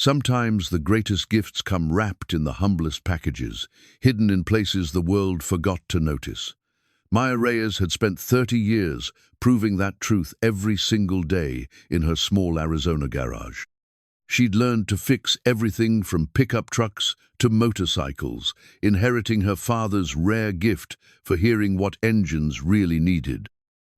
Sometimes the greatest gifts come wrapped in the humblest packages, hidden in places the world forgot to notice. Maya Reyes had spent 30 years proving that truth every single day in her small Arizona garage. She'd learned to fix everything from pickup trucks to motorcycles, inheriting her father's rare gift for hearing what engines really needed.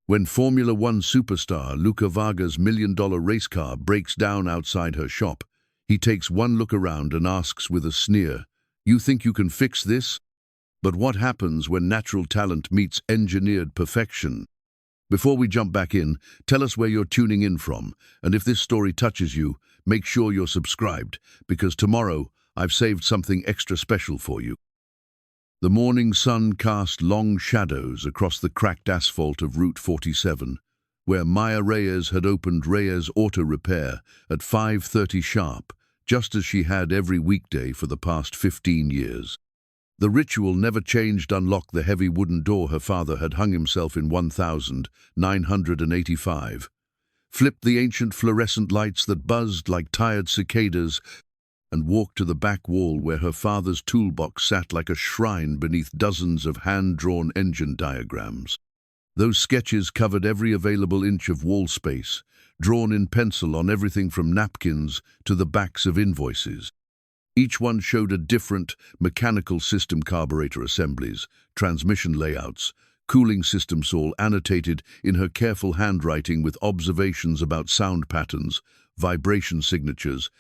When Formula One superstar Luka Varga's million-dollar race car breaks down outside her shop, he takes one look around and asks with a sneer, "You think you can fix this?" But what happens when natural talent meets engineered perfection? Before we jump back in, tell us where you're tuning in from, and if this story touches you, make sure you're subscribed, because tomorrow I've saved something extra special for you. The morning sun cast long shadows across the cracked asphalt of Route 47, where Maya Reyes had opened Reyes Auto Repair at 5:30 sharp, just as she had every weekday for the past 15 years. The ritual never changed. Unlock the heavy wooden door her father had hung himself in 1985. Flip the ancient fluorescent lights that buzzed like tired cicadas, and walk to the back wall where her father's toolbox sat like a shrine beneath dozens of hand-drawn engine diagrams. Those sketches covered every available inch of wall space, drawn in pencil on everything from napkins to the backs of invoices. Each one showed a different mechanical system, carburetor assemblies, transmission layouts, cooling systems, all annotated in her careful handwriting with observations about sound patterns, vibration signatures,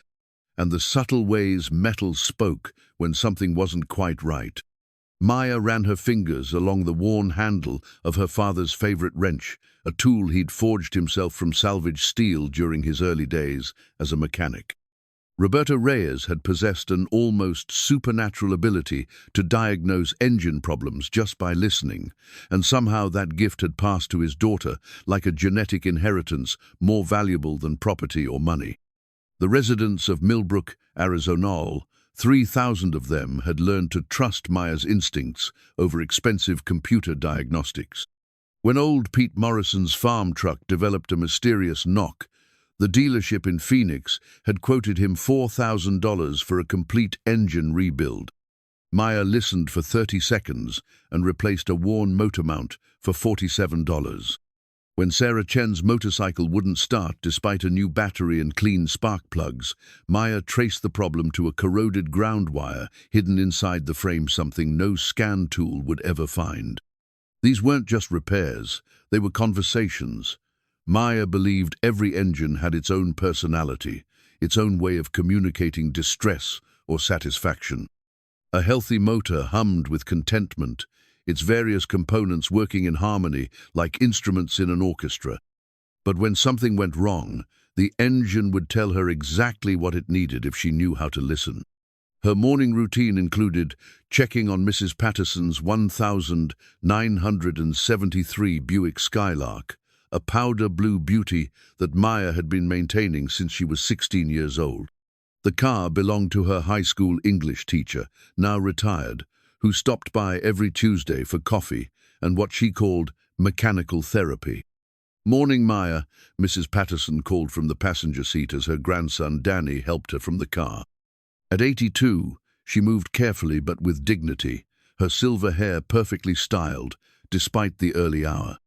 and the subtle ways metal spoke when something wasn't quite right. Maya ran her fingers along the worn handle of her father's favorite wrench, a tool he'd forged himself from salvaged steel during his early days as a mechanic. Roberto Reyes had possessed an almost supernatural ability to diagnose engine problems just by listening, and somehow that gift had passed to his daughter like a genetic inheritance more valuable than property or money. The residents of Millbrook, Arizona, 3,000 of them, had learned to trust Maya's instincts over expensive computer diagnostics. When old Pete Morrison's farm truck developed a mysterious knock, the dealership in Phoenix had quoted him $4,000 for a complete engine rebuild. Maya listened for 30 seconds and replaced a worn motor mount for $47. When Sarah Chen's motorcycle wouldn't start despite a new battery and clean spark plugs, Maya traced the problem to a corroded ground wire hidden inside the frame, something no scan tool would ever find. These weren't just repairs, they were conversations. Maya believed every engine had its own personality, its own way of communicating distress or satisfaction. A healthy motor hummed with contentment, its various components working in harmony like instruments in an orchestra. But when something went wrong, the engine would tell her exactly what it needed if she knew how to listen. Her morning routine included checking on Mrs. Patterson's 1973 Buick Skylark, a powder blue beauty that Maya had been maintaining since she was 16 years old. The car belonged to her high school English teacher, now retired, who stopped by every Tuesday for coffee and what she called mechanical therapy. "Morning, Maya," Mrs. Patterson called from the passenger seat as her grandson Danny helped her from the car. At 82, she moved carefully but with dignity, her silver hair perfectly styled, despite the early hour.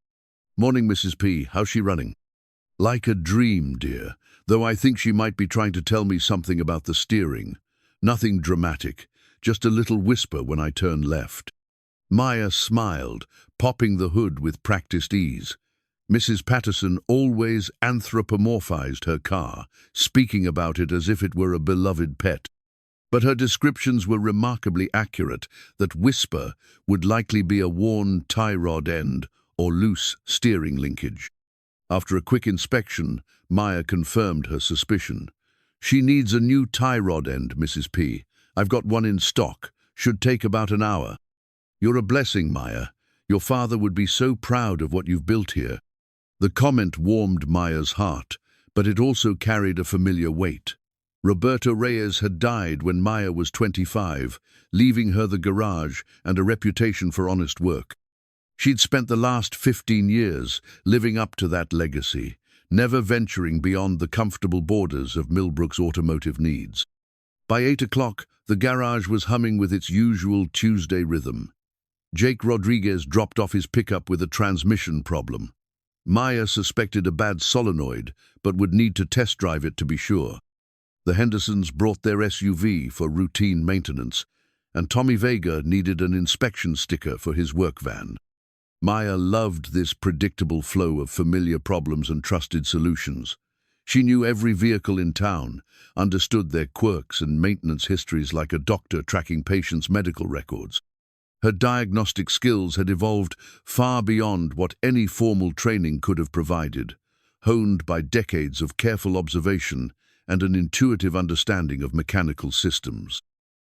"Morning, Mrs. P. How's she running?" "Like a dream, dear, though I think she might be trying to tell me something about the steering. Nothing dramatic, just a little whisper when I turn left." Maya smiled, popping the hood with practiced ease. Mrs. Patterson always anthropomorphized her car, speaking about it as if it were a beloved pet. But her descriptions were remarkably accurate. That whisper would likely be a worn tie rod end or loose steering linkage. After a quick inspection, Maya confirmed her suspicion. "She needs a new tie rod end, Mrs. P. I've got one in stock. Should take about an hour." "You're a blessing, Maya. Your father would be so proud of what you've built here." The comment warmed Maya's heart, but it also carried a familiar weight. Roberto Reyes had died when Maya was 25, leaving her the garage and a reputation for honest work. She'd spent the last 15 years living up to that legacy, never venturing beyond the comfortable borders of Millbrook's automotive needs. By 8 o'clock, the garage was humming with its usual Tuesday rhythm. Jake Rodriguez dropped off his pickup with a transmission problem. Maya suspected a bad solenoid, but would need to test drive it to be sure. The Hendersons brought their SUV for routine maintenance, and Tommy Vega needed an inspection sticker for his work van. Maya loved this predictable flow of familiar problems and trusted solutions. She knew every vehicle in town, understood their quirks and maintenance histories like a doctor tracking patients' medical records. Her diagnostic skills had evolved far beyond what any formal training could have provided, honed by decades of careful observation and an intuitive understanding of mechanical systems.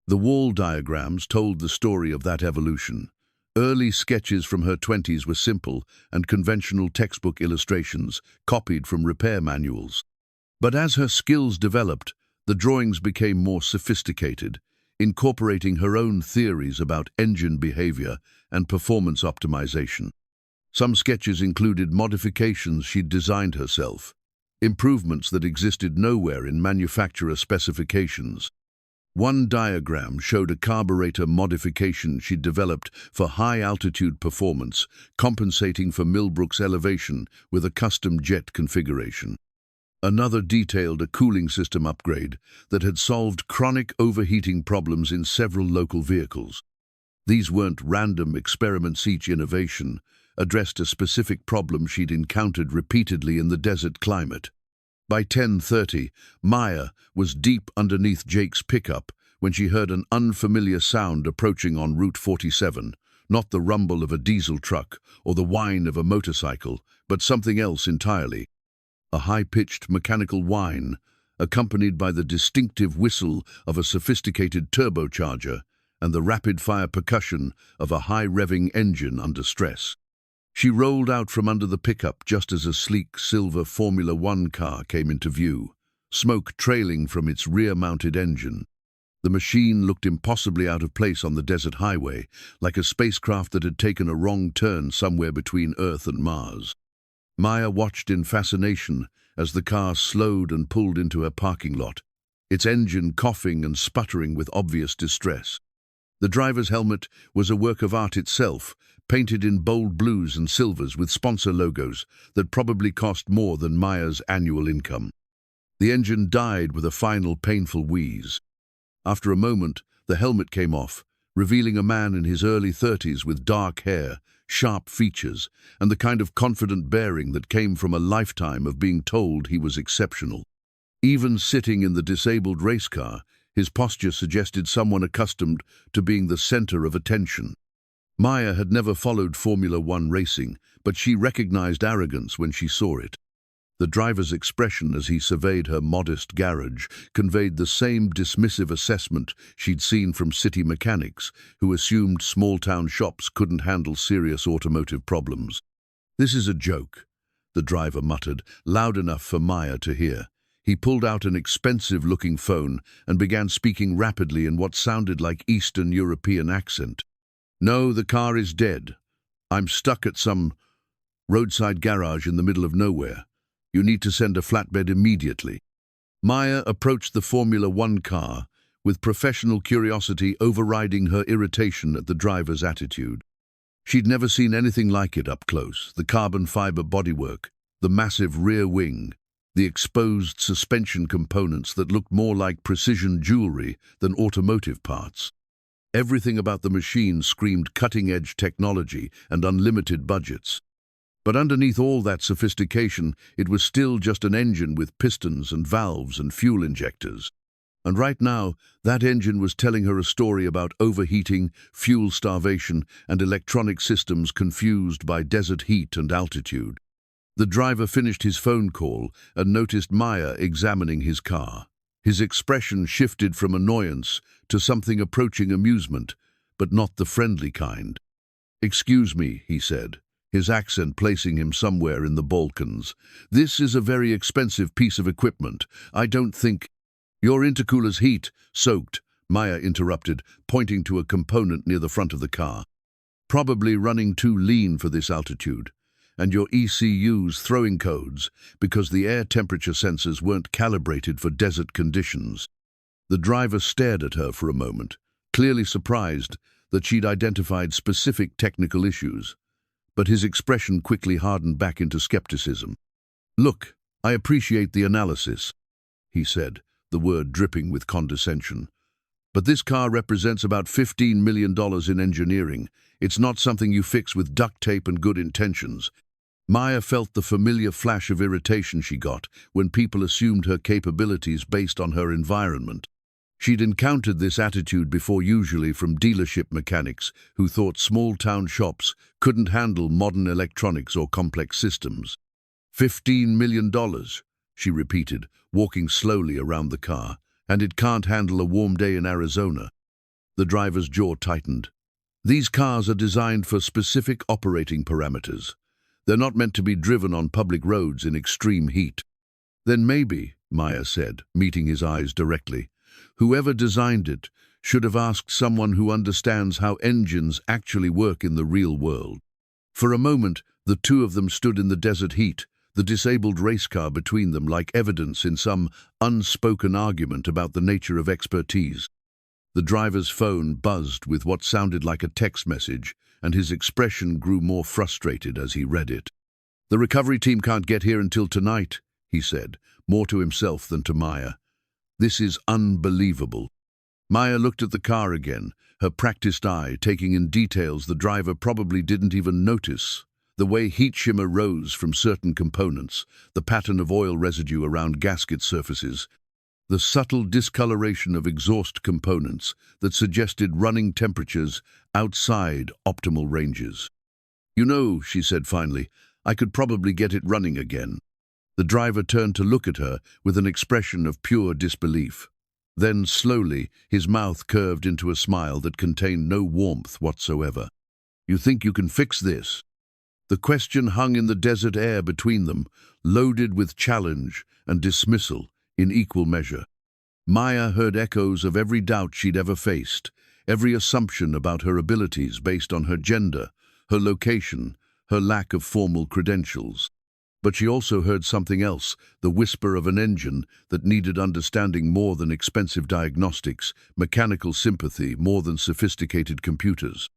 The wall diagrams told the story of that evolution. Early sketches from her 20s were simple and conventional textbook illustrations, copied from repair manuals. But as her skills developed, the drawings became more sophisticated, incorporating her own theories about engine behavior and performance optimization. Some sketches included modifications she'd designed herself, improvements that existed nowhere in manufacturer specifications. One diagram showed a carburetor modification she'd developed for high-altitude performance, compensating for Millbrook's elevation with a custom jet configuration. Another detailed a cooling system upgrade that had solved chronic overheating problems in several local vehicles. These weren't random experiments. Each innovation addressed a specific problem she'd encountered repeatedly in the desert climate. By 10:30, Maya was deep underneath Jake's pickup when she heard an unfamiliar sound approaching on Route 47, not the rumble of a diesel truck or the whine of a motorcycle, but something else entirely. A high-pitched mechanical whine, accompanied by the distinctive whistle of a sophisticated turbocharger and the rapid-fire percussion of a high-revving engine under stress. She rolled out from under the pickup just as a sleek silver Formula One car came into view, smoke trailing from its rear-mounted engine. The machine looked impossibly out of place on the desert highway, like a spacecraft that had taken a wrong turn somewhere between Earth and Mars. Maya watched in fascination as the car slowed and pulled into her parking lot, its engine coughing and sputtering with obvious distress. The driver's helmet was a work of art itself, painted in bold blues and silvers with sponsor logos that probably cost more than Maya's annual income. The engine died with a final painful wheeze. After a moment, the helmet came off, revealing a man in his early 30s with dark hair, sharp features, and the kind of confident bearing that came from a lifetime of being told he was exceptional. Even sitting in the disabled race car, his posture suggested someone accustomed to being the center of attention. Maya had never followed Formula One racing, but she recognized arrogance when she saw it. The driver's expression as he surveyed her modest garage conveyed the same dismissive assessment she'd seen from city mechanics who assumed small-town shops couldn't handle serious automotive problems. "This is a joke," the driver muttered, loud enough for Maya to hear. He pulled out an expensive-looking phone and began speaking rapidly in what sounded like Eastern European accent. "No, the car is dead. I'm stuck at some roadside garage in the middle of nowhere. You need to send a flatbed immediately." Maya approached the Formula One car, with professional curiosity overriding her irritation at the driver's attitude. She'd never seen anything like it up close: the carbon fiber bodywork, the massive rear wing, the exposed suspension components that looked more like precision jewelry than automotive parts. Everything about the machine screamed cutting-edge technology and unlimited budgets. But underneath all that sophistication, it was still just an engine with pistons and valves and fuel injectors. And right now, that engine was telling her a story about overheating, fuel starvation, and electronic systems confused by desert heat and altitude. The driver finished his phone call and noticed Maya examining his car. His expression shifted from annoyance to something approaching amusement, but not the friendly kind. "Excuse me," he said, his accent placing him somewhere in the Balkans. "This is a very expensive piece of equipment. I don't think—" "Your intercooler's heat-soaked," Maya interrupted, pointing to a component near the front of the car. "Probably running too lean for this altitude. and your ECU's throwing codes because the air temperature sensors weren't calibrated for desert conditions. The driver stared at her for a moment, clearly surprised that she'd identified specific technical issues, but his expression quickly hardened back into skepticism. "Look, I appreciate the analysis," he said, the word dripping with condescension. "But this car represents about $15 million in engineering. It's not something you fix with duct tape and good intentions." Maya felt the familiar flash of irritation she got when people assumed her capabilities based on her environment. She'd encountered this attitude before, usually from dealership mechanics who thought small-town shops couldn't handle modern electronics or complex systems. $15 million, she repeated, walking slowly around the car, and it can't handle a warm day in Arizona. The driver's jaw tightened. These cars are designed for specific operating parameters. They're not meant to be driven on public roads in extreme heat. "Then maybe," Maya said, meeting his eyes directly, "whoever designed it should have asked someone who understands how engines actually work in the real world." For a moment, the two of them stood in the desert heat, the disabled race car between them like evidence in some unspoken argument about the nature of expertise. The driver's phone buzzed with what sounded like a text message, and his expression grew more frustrated as he read it. "The recovery team can't get here until tonight," he said, more to himself than to Maya. "This is unbelievable." Maya looked at the car again, her practiced eye taking in details the driver probably didn't even notice. The way heat shimmer rose from certain components, the pattern of oil residue around gasket surfaces, the subtle discoloration of exhaust components that suggested running temperatures outside optimal ranges. "You know," she said finally, "I could probably get it running again." The driver turned to look at her with an expression of pure disbelief. Then, slowly, his mouth curved into a smile that contained no warmth whatsoever. "You think you can fix this?" The question hung in the desert air between them, loaded with challenge and dismissal in equal measure. Maya heard echoes of every doubt she'd ever faced, every assumption about her abilities based on her gender, her location, her lack of formal credentials. But she also heard something else, the whisper of an engine that needed understanding more than expensive diagnostics, mechanical sympathy more than sophisticated computers.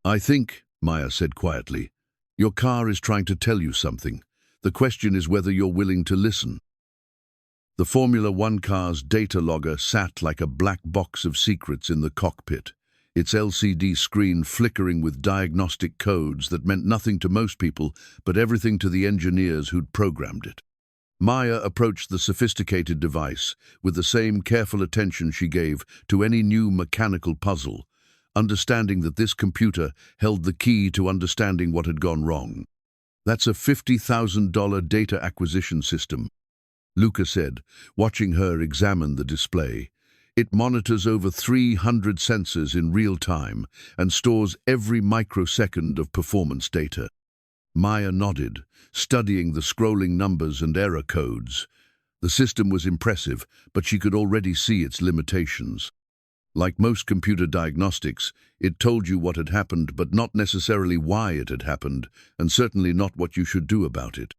"I think," Maya said quietly, "your car is trying to tell you something. The question is whether you're willing to listen." The Formula One car's data logger sat like a black box of secrets in the cockpit, its LCD screen flickering with diagnostic codes that meant nothing to most people, but everything to the engineers who'd programmed it. Maya approached the sophisticated device with the same careful attention she gave to any new mechanical puzzle, understanding that this computer held the key to understanding what had gone wrong. "That's a $50,000 data acquisition system," Luka said, watching her examine the display. "It monitors over 300 sensors in real time and stores every microsecond of performance data." Maya nodded, studying the scrolling numbers and error codes. The system was impressive, but she could already see its limitations. Like most computer diagnostics, it told you what had happened, but not necessarily why it had happened, and certainly not what you should do about it.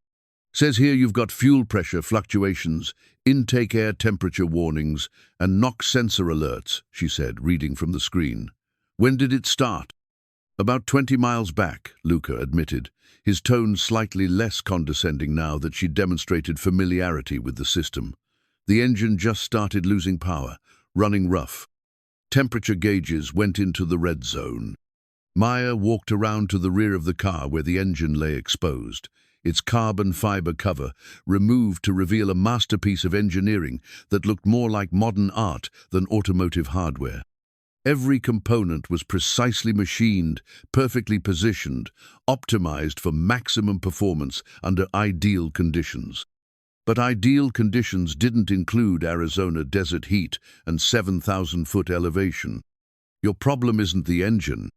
"Says here you've got fuel pressure fluctuations, intake air temperature warnings, and NOx sensor alerts," she said, reading from the screen. "When did it start?" "About 20 miles back," Luka admitted, his tone slightly less condescending now that she'd demonstrated familiarity with the system. "The engine just started losing power, running rough. Temperature gauges went into the red zone." Maya walked around to the rear of the car where the engine lay exposed, its carbon fiber cover removed to reveal a masterpiece of engineering that looked more like modern art than automotive hardware. Every component was precisely machined, perfectly positioned, optimized for maximum performance under ideal conditions. But ideal conditions didn't include Arizona desert heat and 7,000-foot elevation. "Your problem isn't the engine,"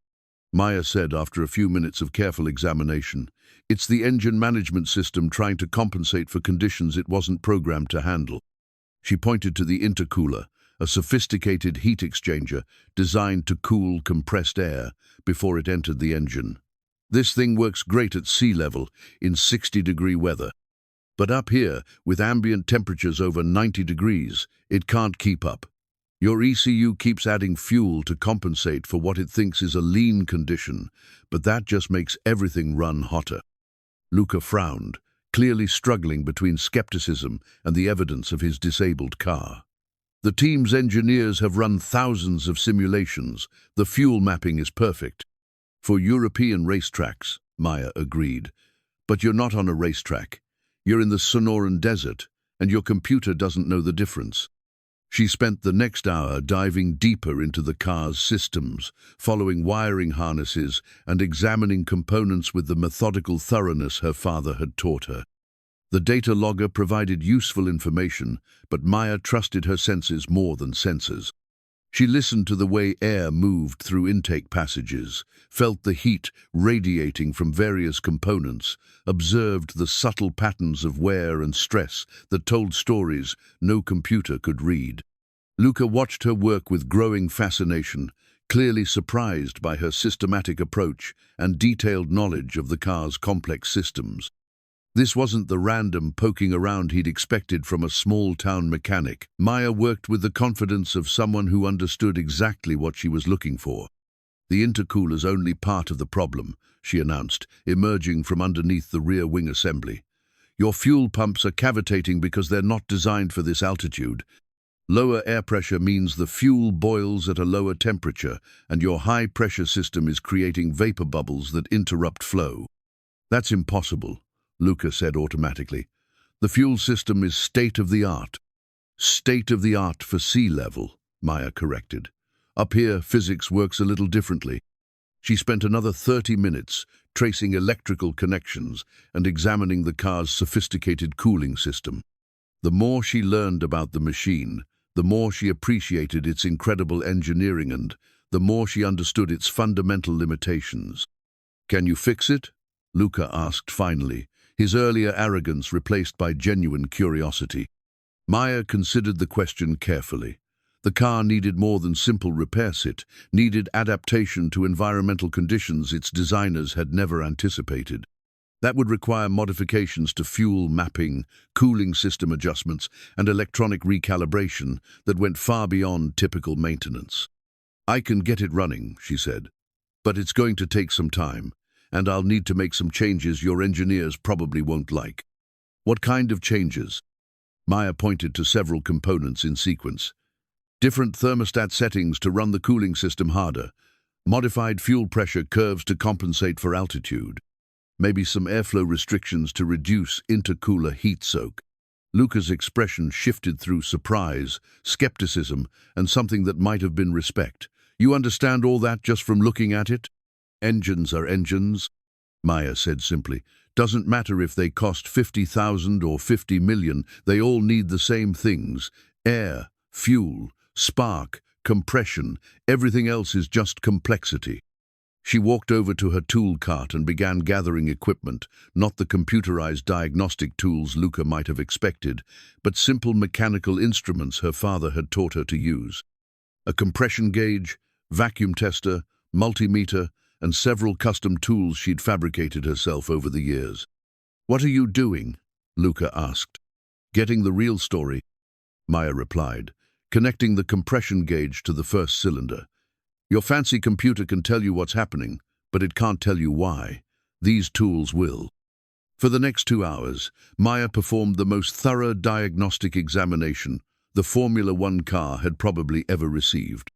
Maya said after a few minutes of careful examination. "It's the engine management system trying to compensate for conditions it wasn't programmed to handle." She pointed to the intercooler, a sophisticated heat exchanger designed to cool compressed air before it entered the engine. This thing works great at sea level in 60-degree weather. But up here, with ambient temperatures over 90 degrees, it can't keep up. Your ECU keeps adding fuel to compensate for what it thinks is a lean condition, but that just makes everything run hotter. Luka frowned, clearly struggling between skepticism and the evidence of his disabled car. The team's engineers have run thousands of simulations. The fuel mapping is perfect. For European racetracks, Maya agreed. But you're not on a racetrack. You're in the Sonoran Desert, and your computer doesn't know the difference. She spent the next hour diving deeper into the car's systems, following wiring harnesses and examining components with the methodical thoroughness her father had taught her. The data logger provided useful information, but Maya trusted her senses more than sensors. She listened to the way air moved through intake passages, felt the heat radiating from various components, observed the subtle patterns of wear and stress that told stories no computer could read. Luka watched her work with growing fascination, clearly surprised by her systematic approach and detailed knowledge of the car's complex systems. This wasn't the random poking around he'd expected from a small-town mechanic. Maya worked with the confidence of someone who understood exactly what she was looking for. "The intercooler's only part of the problem," she announced, emerging from underneath the rear wing assembly. "Your fuel pumps are cavitating because they're not designed for this altitude. Lower air pressure means the fuel boils at a lower temperature, and your high-pressure system is creating vapor bubbles that interrupt flow." "That's impossible," Luka said automatically. "The fuel system is state-of-the-art." "State-of-the-art for sea level," Maya corrected. "Up here, physics works a little differently." She spent another 30 minutes tracing electrical connections and examining the car's sophisticated cooling system. The more she learned about the machine, the more she appreciated its incredible engineering and the more she understood its fundamental limitations. "Can you fix it?" Luka asked finally, his earlier arrogance replaced by genuine curiosity. Maya considered the question carefully. The car needed more than simple repairs. It needed adaptation to environmental conditions its designers had never anticipated. That would require modifications to fuel mapping, cooling system adjustments, and electronic recalibration that went far beyond typical maintenance. "I can get it running," she said, "but it's going to take some time, and I'll need to make some changes your engineers probably won't like." "What kind of changes?" Maya pointed to several components in sequence. "Different thermostat settings to run the cooling system harder, modified fuel pressure curves to compensate for altitude, maybe some airflow restrictions to reduce intercooler heat soak." Luka's expression shifted through surprise, skepticism, and something that might have been respect. "You understand all that just from looking at it?" "Engines are engines," Maya said simply. "Doesn't matter if they cost 50,000 or 50 million, they all need the same things: air, fuel, spark, compression. Everything else is just complexity." She walked over to her tool cart and began gathering equipment, not the computerized diagnostic tools Luka might have expected, but simple mechanical instruments her father had taught her to use. A compression gauge, vacuum tester, multimeter, and several custom tools she'd fabricated herself over the years. "What are you doing?" Luka asked. "Getting the real story," Maya replied, "connecting the compression gauge to the first cylinder. Your fancy computer can tell you what's happening, but it can't tell you why. These tools will." For the next 2 hours, Maya performed the most thorough diagnostic examination the Formula One car had probably ever received.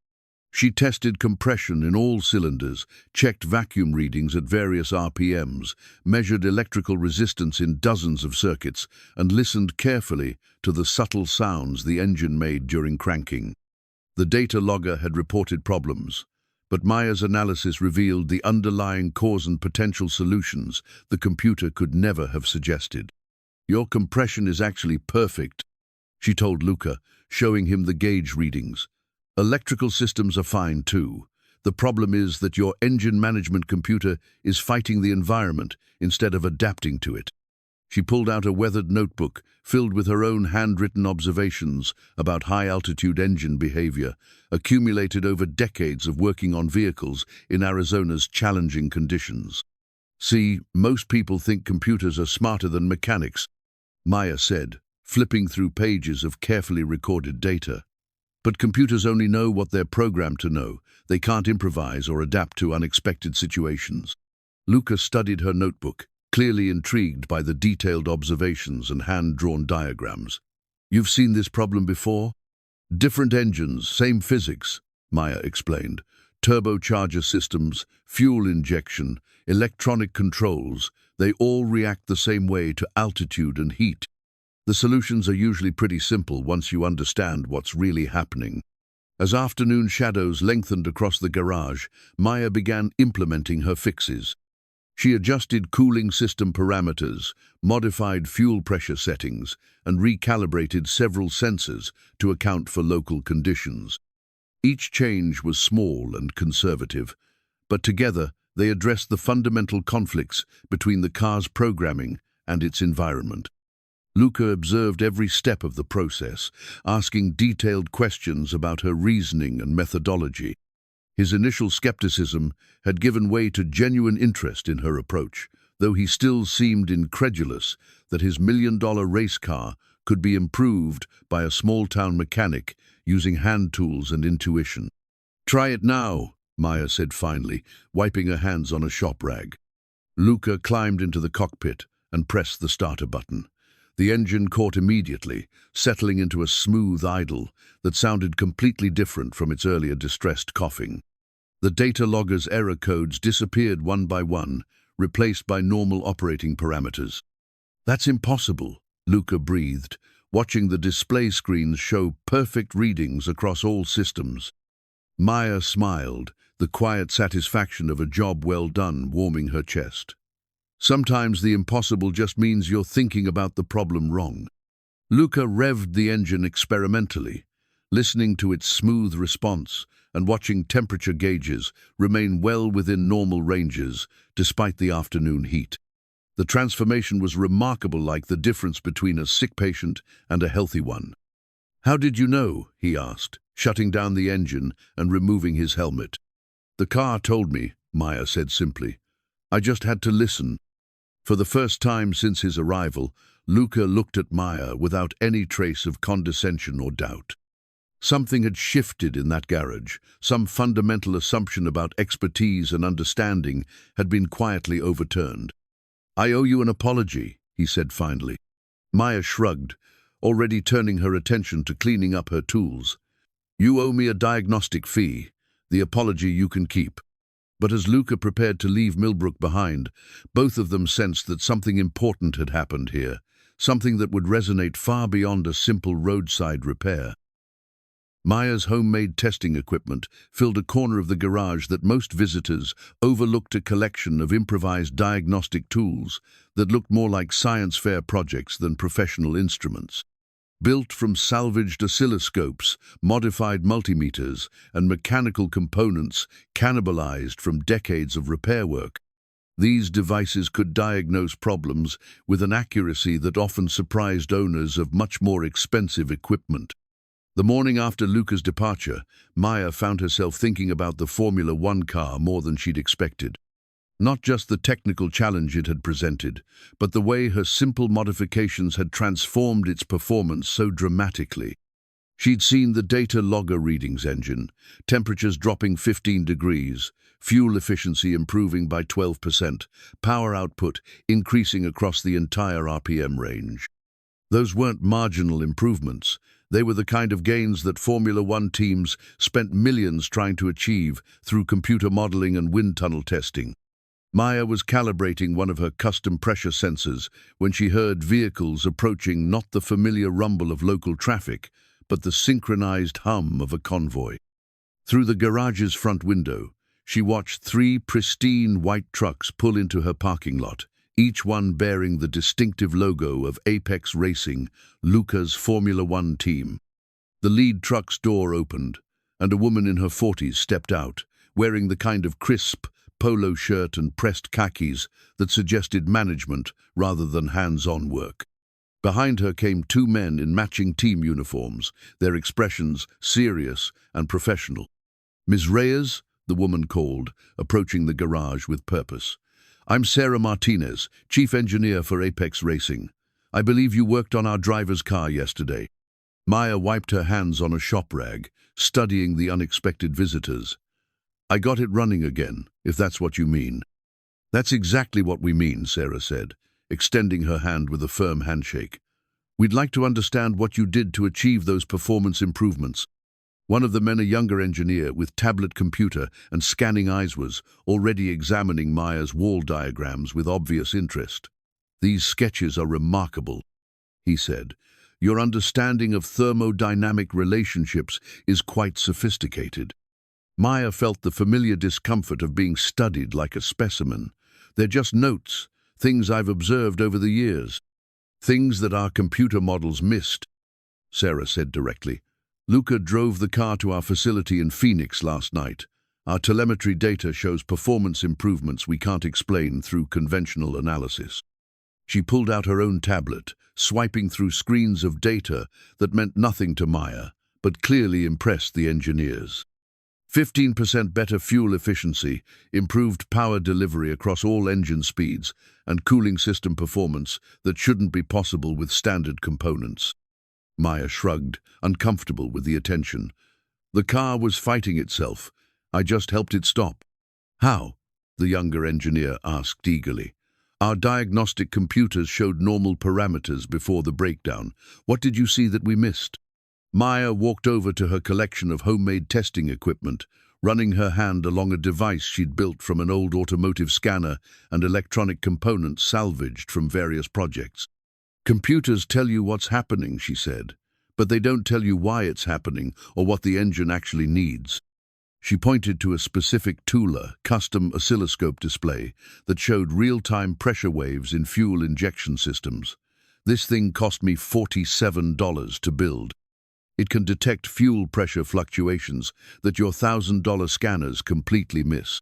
She tested compression in all cylinders, checked vacuum readings at various RPMs, measured electrical resistance in dozens of circuits, and listened carefully to the subtle sounds the engine made during cranking. The data logger had reported problems, but Maya's analysis revealed the underlying cause and potential solutions the computer could never have suggested. "Your compression is actually perfect," she told Luka, showing him the gauge readings. "Electrical systems are fine too. The problem is that your engine management computer is fighting the environment instead of adapting to it." She pulled out a weathered notebook filled with her own handwritten observations about high-altitude engine behavior, accumulated over decades of working on vehicles in Arizona's challenging conditions. See, most people think computers are smarter than mechanics, Maya said, flipping through pages of carefully recorded data. But computers only know what they're programmed to know. They can't improvise or adapt to unexpected situations. Luka studied her notebook, clearly intrigued by the detailed observations and hand-drawn diagrams. You've seen this problem before? Different engines, same physics, Maya explained. Turbocharger systems, fuel injection, electronic controls, they all react the same way to altitude and heat. The solutions are usually pretty simple once you understand what's really happening. As afternoon shadows lengthened across the garage, Maya began implementing her fixes. She adjusted cooling system parameters, modified fuel pressure settings, and recalibrated several sensors to account for local conditions. Each change was small and conservative, but together they addressed the fundamental conflicts between the car's programming and its environment. Luka observed every step of the process, asking detailed questions about her reasoning and methodology. His initial skepticism had given way to genuine interest in her approach, though he still seemed incredulous that his million-dollar race car could be improved by a small-town mechanic using hand tools and intuition. "Try it now," Maya said finally, wiping her hands on a shop rag. Luka climbed into the cockpit and pressed the starter button. The engine caught immediately, settling into a smooth idle that sounded completely different from its earlier distressed coughing. The data logger's error codes disappeared one by one, replaced by normal operating parameters. "That's impossible," Luka breathed, watching the display screens show perfect readings across all systems. Maya smiled, the quiet satisfaction of a job well done warming her chest. Sometimes the impossible just means you're thinking about the problem wrong. Luka revved the engine experimentally, listening to its smooth response and watching temperature gauges remain well within normal ranges despite the afternoon heat. The transformation was remarkable, like the difference between a sick patient and a healthy one. "How did you know?" he asked, shutting down the engine and removing his helmet. "The car told me," Maya said simply. "I just had to listen." For the first time since his arrival, Luka looked at Maya without any trace of condescension or doubt. Something had shifted in that garage. Some fundamental assumption about expertise and understanding had been quietly overturned. "I owe you an apology," he said finally. Maya shrugged, already turning her attention to cleaning up her tools. "You owe me a diagnostic fee. The apology you can keep." But as Luka prepared to leave Millbrook behind, both of them sensed that something important had happened here, something that would resonate far beyond a simple roadside repair. Maya's homemade testing equipment filled a corner of the garage that most visitors overlooked, a collection of improvised diagnostic tools that looked more like science fair projects than professional instruments. Built from salvaged oscilloscopes, modified multimeters, and mechanical components cannibalized from decades of repair work, these devices could diagnose problems with an accuracy that often surprised owners of much more expensive equipment. The morning after Luka's departure, Maya found herself thinking about the Formula One car more than she'd expected. Not just the technical challenge it had presented, but the way her simple modifications had transformed its performance so dramatically. She'd seen the data logger readings engine, temperatures dropping 15 degrees, fuel efficiency improving by 12%, power output increasing across the entire RPM range. Those weren't marginal improvements. They were the kind of gains that Formula One teams spent millions trying to achieve through computer modeling and wind tunnel testing. Maya was calibrating one of her custom pressure sensors when she heard vehicles approaching, not the familiar rumble of local traffic, but the synchronized hum of a convoy. Through the garage's front window, she watched 3 pristine white trucks pull into her parking lot, each one bearing the distinctive logo of Apex Racing, Luka's Formula One team. The lead truck's door opened, and a woman in her 40s stepped out, wearing the kind of crisp polo shirt and pressed khakis that suggested management rather than hands-on work. Behind her came 2 men in matching team uniforms, their expressions serious and professional. "Ms. Reyes," the woman called, approaching the garage with purpose. I'm Sarah Martinez, Chief Engineer for Apex Racing. I believe you worked on our driver's car yesterday. Maya wiped her hands on a shop rag, studying the unexpected visitors. I got it running again, if that's what you mean. That's exactly what we mean, Sarah said, extending her hand with a firm handshake. We'd like to understand what you did to achieve those performance improvements. One of the men, a younger engineer with tablet computer and scanning eyes, was already examining Maya's wall diagrams with obvious interest. These sketches are remarkable, he said. Your understanding of thermodynamic relationships is quite sophisticated. Maya felt the familiar discomfort of being studied like a specimen. They're just notes, things I've observed over the years. Things that our computer models missed, Sarah said directly. Luka drove the car to our facility in Phoenix last night. Our telemetry data shows performance improvements we can't explain through conventional analysis. She pulled out her own tablet, swiping through screens of data that meant nothing to Maya, but clearly impressed the engineers. 15% better fuel efficiency, improved power delivery across all engine speeds, and cooling system performance that shouldn't be possible with standard components. Maya shrugged, uncomfortable with the attention. The car was fighting itself. I just helped it stop. How? The younger engineer asked eagerly. Our diagnostic computers showed normal parameters before the breakdown. What did you see that we missed? Maya walked over to her collection of homemade testing equipment, running her hand along a device she'd built from an old automotive scanner and electronic components salvaged from various projects. Computers tell you what's happening, she said, but they don't tell you why it's happening or what the engine actually needs. She pointed to a specific Tula custom oscilloscope display that showed real-time pressure waves in fuel injection systems. This thing cost me $47 to build. It can detect fuel pressure fluctuations that your $1,000 scanners completely miss.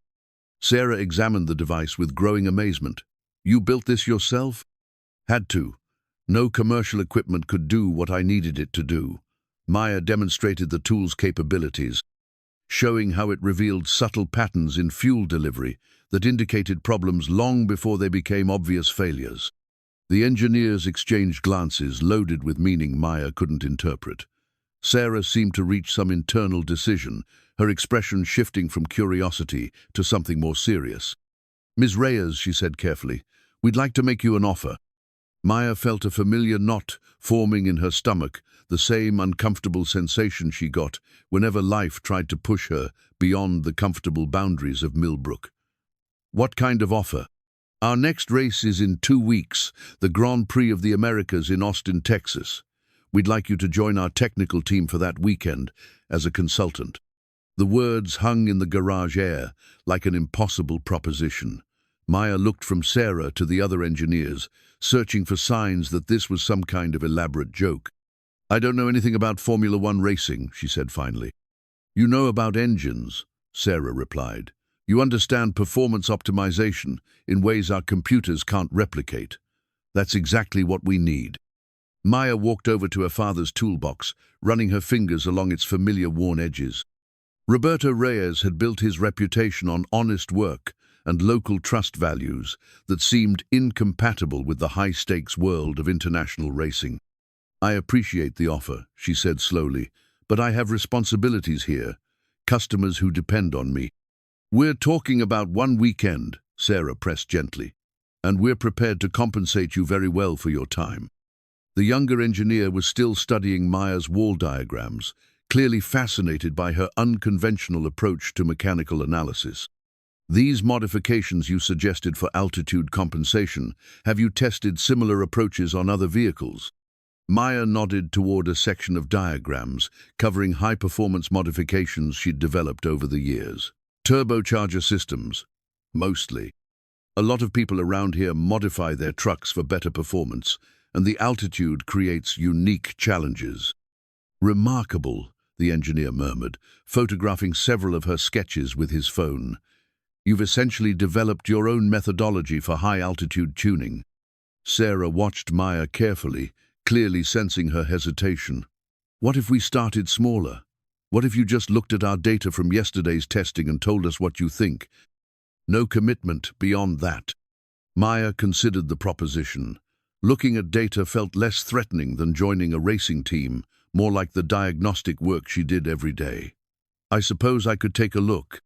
Sarah examined the device with growing amazement. You built this yourself? Had to. No commercial equipment could do what I needed it to do. Maya demonstrated the tool's capabilities, showing how it revealed subtle patterns in fuel delivery that indicated problems long before they became obvious failures. The engineers exchanged glances loaded with meaning Maya couldn't interpret. Sarah seemed to reach some internal decision, her expression shifting from curiosity to something more serious. Ms. Reyes, she said carefully, we'd like to make you an offer. Maya felt a familiar knot forming in her stomach, the same uncomfortable sensation she got whenever life tried to push her beyond the comfortable boundaries of Millbrook. What kind of offer? Our next race is in 2 weeks, the Grand Prix of the Americas in Austin, Texas. We'd like you to join our technical team for that weekend as a consultant. The words hung in the garage air like an impossible proposition. Maya looked from Sarah to the other engineers, searching for signs that this was some kind of elaborate joke. I don't know anything about Formula One racing, she said finally. You know about engines, Sarah replied. You understand performance optimization in ways our computers can't replicate. That's exactly what we need. Maya walked over to her father's toolbox, running her fingers along its familiar worn edges. Roberto Reyes had built his reputation on honest work and local trust values that seemed incompatible with the high-stakes world of international racing. I appreciate the offer, she said slowly, but I have responsibilities here, customers who depend on me. We're talking about 1 weekend, Sarah pressed gently, and we're prepared to compensate you very well for your time. The younger engineer was still studying Maya's wall diagrams, clearly fascinated by her unconventional approach to mechanical analysis. These modifications you suggested for altitude compensation, have you tested similar approaches on other vehicles? Maya nodded toward a section of diagrams covering high-performance modifications she'd developed over the years. Turbocharger systems, mostly. A lot of people around here modify their trucks for better performance, and the altitude creates unique challenges. Remarkable, the engineer murmured, photographing several of her sketches with his phone. You've essentially developed your own methodology for high-altitude tuning. Sarah watched Maya carefully, clearly sensing her hesitation. What if we started smaller? What if you just looked at our data from yesterday's testing and told us what you think? No commitment beyond that. Maya considered the proposition. Looking at data felt less threatening than joining a racing team, more like the diagnostic work she did every day. "I suppose I could take a look."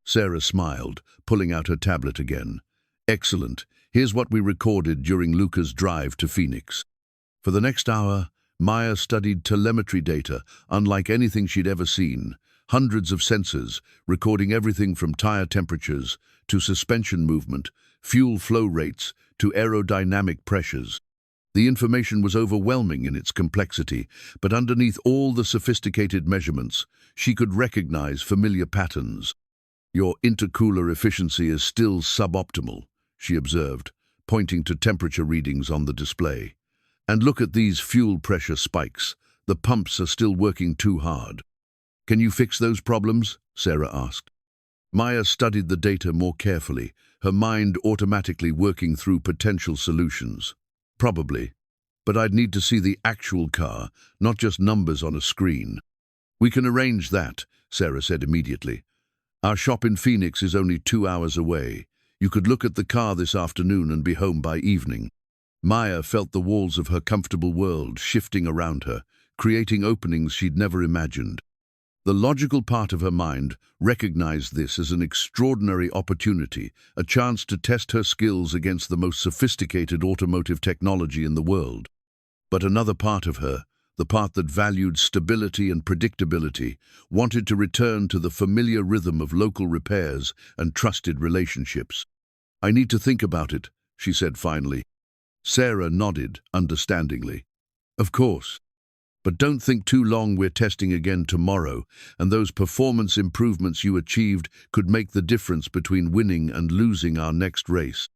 Sarah smiled, pulling out her tablet again. "Excellent. Here's what we recorded during Luka's drive to Phoenix." For the next hour, Maya studied telemetry data unlike anything she'd ever seen. Hundreds of sensors, recording everything from tire temperatures to suspension movement, fuel flow rates to aerodynamic pressures. The information was overwhelming in its complexity, but underneath all the sophisticated measurements, she could recognize familiar patterns. "Your intercooler efficiency is still suboptimal," she observed, pointing to temperature readings on the display. "And look at these fuel pressure spikes. The pumps are still working too hard." "Can you fix those problems?" Sarah asked. Maya studied the data more carefully, her mind automatically working through potential solutions. "Probably, but I'd need to see the actual car, not just numbers on a screen." "We can arrange that," Sarah said immediately. "Our shop in Phoenix is only 2 hours away. You could look at the car this afternoon and be home by evening." Maya felt the walls of her comfortable world shifting around her, creating openings she'd never imagined. The logical part of her mind recognized this as an extraordinary opportunity, a chance to test her skills against the most sophisticated automotive technology in the world. But another part of her, the part that valued stability and predictability, wanted to return to the familiar rhythm of local repairs and trusted relationships. "I need to think about it," she said finally. Sarah nodded understandingly. "Of course. But don't think too long. We're testing again tomorrow, and those performance improvements you achieved could make the difference between winning and losing our next race."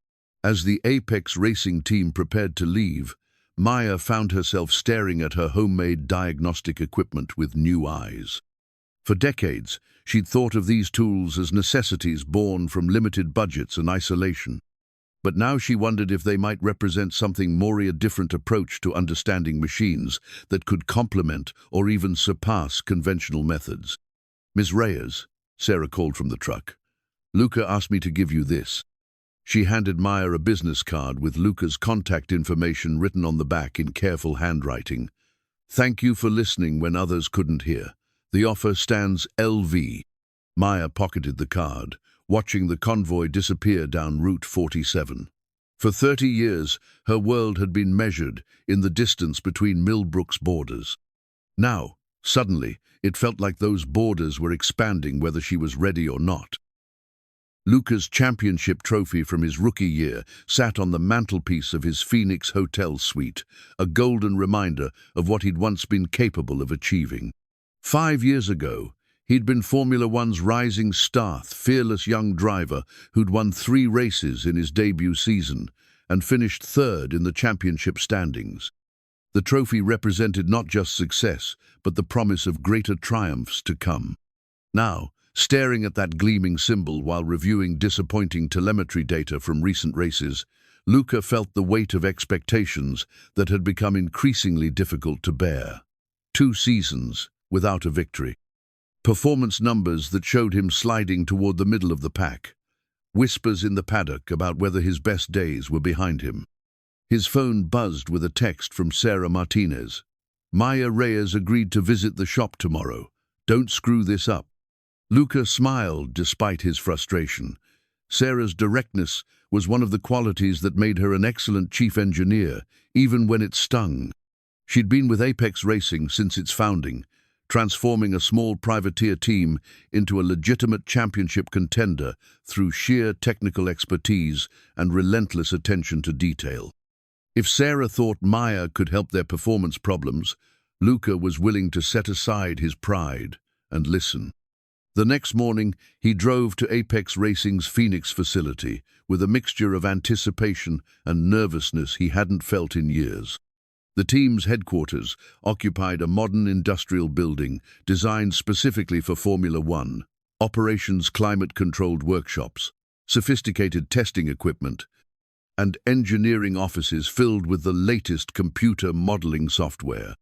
As the Apex racing team prepared to leave, Maya found herself staring at her homemade diagnostic equipment with new eyes. For decades, she'd thought of these tools as necessities born from limited budgets and isolation. But now she wondered if they might represent something more, a different approach to understanding machines that could complement or even surpass conventional methods. "Miss Reyes," Sarah called from the truck. "Luka asked me to give you this." She handed Maya a business card with Luka's contact information written on the back in careful handwriting. "Thank you for listening when others couldn't hear. The offer stands LV." Maya pocketed the card, watching the convoy disappear down Route 47. For 30 years, her world had been measured in the distance between Millbrook's borders. Now, suddenly, it felt like those borders were expanding whether she was ready or not. Luka's championship trophy from his rookie year sat on the mantelpiece of his Phoenix hotel suite, a golden reminder of what he'd once been capable of achieving. 5 years ago, he'd been Formula One's rising star, fearless young driver who'd won 3 races in his debut season and finished third in the championship standings. The trophy represented not just success, but the promise of greater triumphs to come. Now, staring at that gleaming symbol while reviewing disappointing telemetry data from recent races, Luka felt the weight of expectations that had become increasingly difficult to bear. 2 seasons without a victory. Performance numbers that showed him sliding toward the middle of the pack. Whispers in the paddock about whether his best days were behind him. His phone buzzed with a text from Sarah Martinez. "Maya Reyes agreed to visit the shop tomorrow. Don't screw this up." Luka smiled despite his frustration. Sarah's directness was one of the qualities that made her an excellent chief engineer, even when it stung. She'd been with Apex Racing since its founding, transforming a small privateer team into a legitimate championship contender through sheer technical expertise and relentless attention to detail. If Sarah thought Maya could help their performance problems, Luka was willing to set aside his pride and listen. The next morning, he drove to Apex Racing's Phoenix facility with a mixture of anticipation and nervousness he hadn't felt in years. The team's headquarters occupied a modern industrial building designed specifically for Formula One, operations climate-controlled workshops, sophisticated testing equipment, and engineering offices filled with the latest computer modeling software.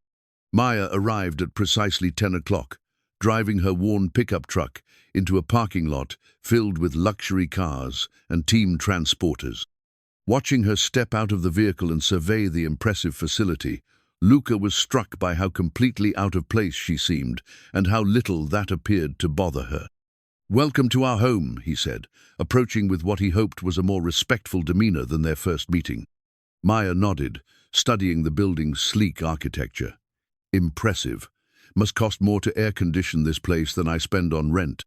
Maya arrived at precisely 10 o'clock, driving her worn pickup truck into a parking lot filled with luxury cars and team transporters. Watching her step out of the vehicle and survey the impressive facility, Luka was struck by how completely out of place she seemed and how little that appeared to bother her. "Welcome to our home," he said, approaching with what he hoped was a more respectful demeanor than their first meeting. Maya nodded, studying the building's sleek architecture. "Impressive. Must cost more to air-condition this place than I spend on rent."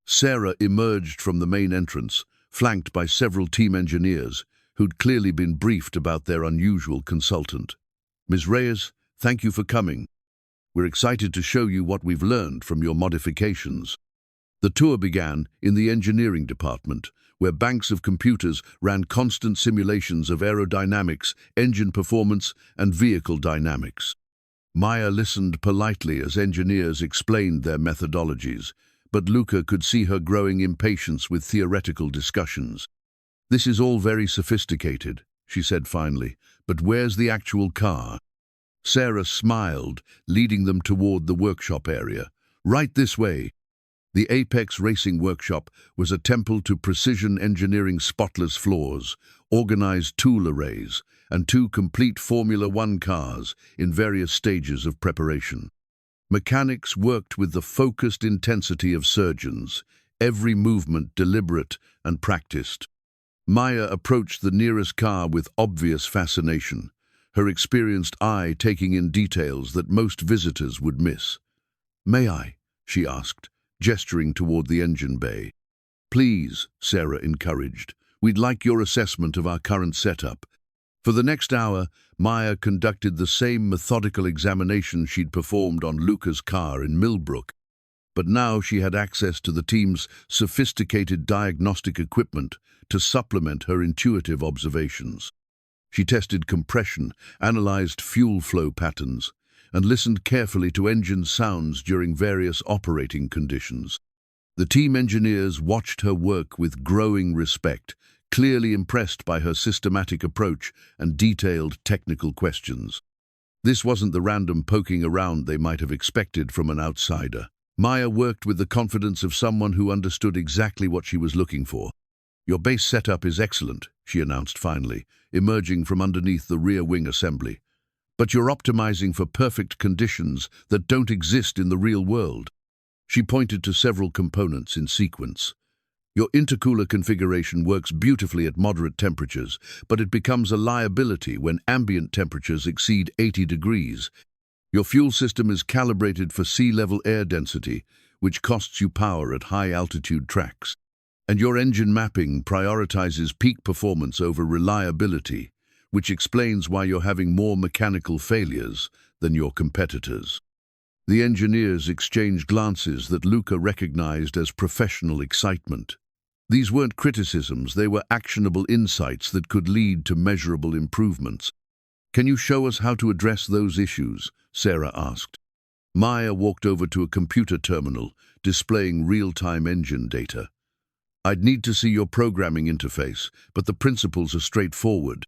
Sarah emerged from the main entrance, flanked by several team engineers, who'd clearly been briefed about their unusual consultant. "Ms. Reyes, thank you for coming. We're excited to show you what we've learned from your modifications." The tour began in the engineering department, where banks of computers ran constant simulations of aerodynamics, engine performance, and vehicle dynamics. Maya listened politely as engineers explained their methodologies, but Luka could see her growing impatience with theoretical discussions. "This is all very sophisticated," she said finally, "but where's the actual car?" Sarah smiled, leading them toward the workshop area. "Right this way." The Apex Racing Workshop was a temple to precision engineering: spotless floors, organized tool arrays, and 2 complete Formula One cars in various stages of preparation. Mechanics worked with the focused intensity of surgeons, every movement deliberate and practiced. Maya approached the nearest car with obvious fascination, her experienced eye taking in details that most visitors would miss. "May I?" she asked, gesturing toward the engine bay. "Please," Sarah encouraged. "We'd like your assessment of our current setup." For the next hour, Maya conducted the same methodical examination she'd performed on Luka's car in Millbrook. But now she had access to the team's sophisticated diagnostic equipment to supplement her intuitive observations. She tested compression, analyzed fuel flow patterns, and listened carefully to engine sounds during various operating conditions. The team engineers watched her work with growing respect, clearly impressed by her systematic approach and detailed technical questions. This wasn't the random poking around they might have expected from an outsider. Maya worked with the confidence of someone who understood exactly what she was looking for. "Your base setup is excellent," she announced finally, emerging from underneath the rear wing assembly. "But you're optimizing for perfect conditions that don't exist in the real world." She pointed to several components in sequence. "Your intercooler configuration works beautifully at moderate temperatures, but it becomes a liability when ambient temperatures exceed 80 degrees. Your fuel system is calibrated for sea-level air density, which costs you power at high-altitude tracks. And your engine mapping prioritizes peak performance over reliability, which explains why you're having more mechanical failures than your competitors." The engineers exchanged glances that Luka recognized as professional excitement. These weren't criticisms, they were actionable insights that could lead to measurable improvements. "Can you show us how to address those issues?" Sarah asked. Maya walked over to a computer terminal, displaying real-time engine data. "I'd need to see your programming interface, but the principles are straightforward.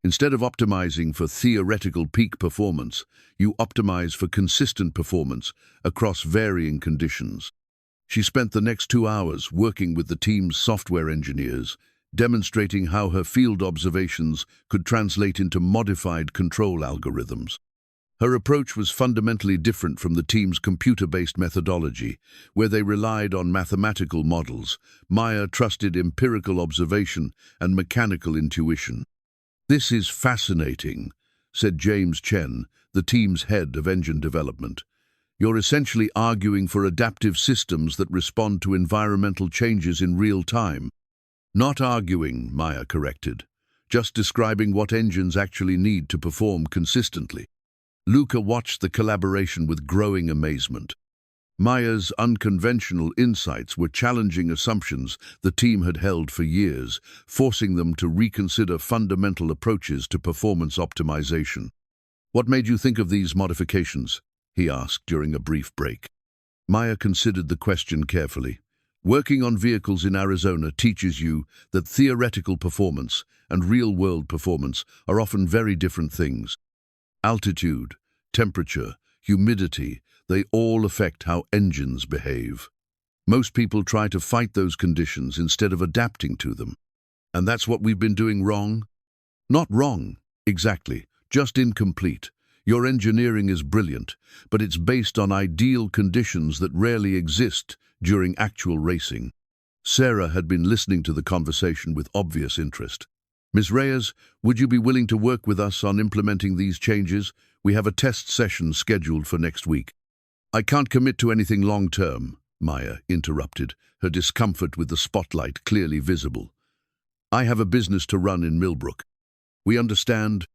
Instead of optimizing for theoretical peak performance, you optimize for consistent performance across varying conditions." She spent the next 2 hours working with the team's software engineers, demonstrating how her field observations could translate into modified control algorithms. Her approach was fundamentally different from the team's computer-based methodology, where they relied on mathematical models. Maya trusted empirical observation and mechanical intuition. "This is fascinating," said James Chen, the team's head of engine development. "You're essentially arguing for adaptive systems that respond to environmental changes in real time." "Not arguing," Maya corrected, "just describing what engines actually need to perform consistently." Luka watched the collaboration with growing amazement. Maya's unconventional insights were challenging assumptions the team had held for years, forcing them to reconsider fundamental approaches to performance optimization. "What made you think of these modifications?" he asked during a brief break. Maya considered the question carefully. "Working on vehicles in Arizona teaches you that theoretical performance and real-world performance are often very different things. Altitude, temperature, humidity, they all affect how engines behave. Most people try to fight those conditions instead of adapting to them. And that's what we've been doing wrong? Not wrong, exactly, just incomplete. Your engineering is brilliant, but it's based on ideal conditions that rarely exist during actual racing. Sarah had been listening to the conversation with obvious interest. Ms. Reyes, would you be willing to work with us on implementing these changes? We have a test session scheduled for next week. I can't commit to anything long-term, Maya interrupted, her discomfort with the spotlight clearly visible. I have a business to run in Millbrook. We understand,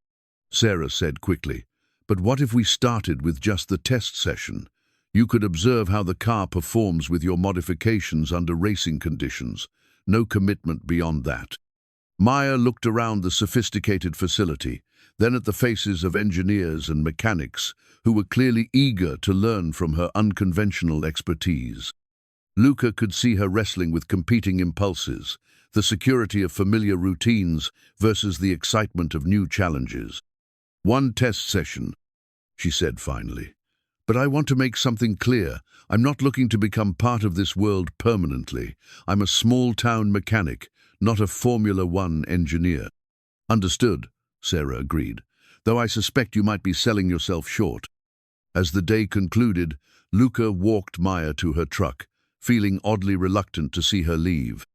Sarah said quickly. But what if we started with just the test session? You could observe how the car performs with your modifications under racing conditions. No commitment beyond that. Maya looked around the sophisticated facility, then at the faces of engineers and mechanics who were clearly eager to learn from her unconventional expertise. Luka could see her wrestling with competing impulses, the security of familiar routines versus the excitement of new challenges. One test session, she said finally. But I want to make something clear. I'm not looking to become part of this world permanently. I'm a small-town mechanic, not a Formula One engineer. Understood, Sarah agreed, though I suspect you might be selling yourself short. As the day concluded, Luka walked Maya to her truck, feeling oddly reluctant to see her leave.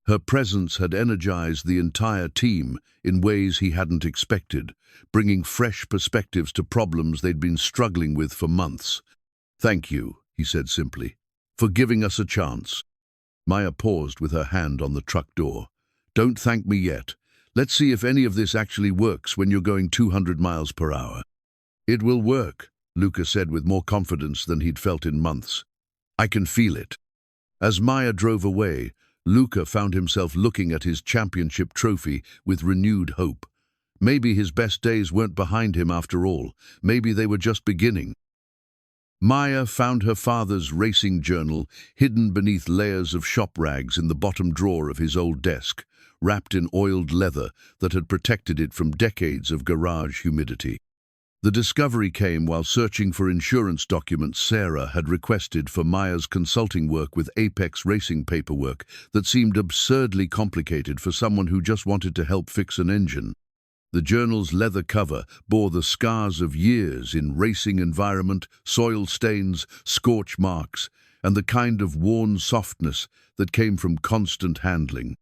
Her presence had energized the entire team in ways he hadn't expected, bringing fresh perspectives to problems they'd been struggling with for months. Thank you, he said simply, for giving us a chance. Maya paused with her hand on the truck door. Don't thank me yet. Let's see if any of this actually works when you're going 200 miles per hour. It will work, Luka said with more confidence than he'd felt in months. I can feel it. As Maya drove away, Luka found himself looking at his championship trophy with renewed hope. Maybe his best days weren't behind him after all. Maybe they were just beginning. Maya found her father's racing journal hidden beneath layers of shop rags in the bottom drawer of his old desk, wrapped in oiled leather that had protected it from decades of garage humidity. The discovery came while searching for insurance documents Sarah had requested for Maya's consulting work with Apex racing paperwork that seemed absurdly complicated for someone who just wanted to help fix an engine. The journal's leather cover bore the scars of years in racing environment, soil stains, scorch marks, and the kind of worn softness that came from constant handling.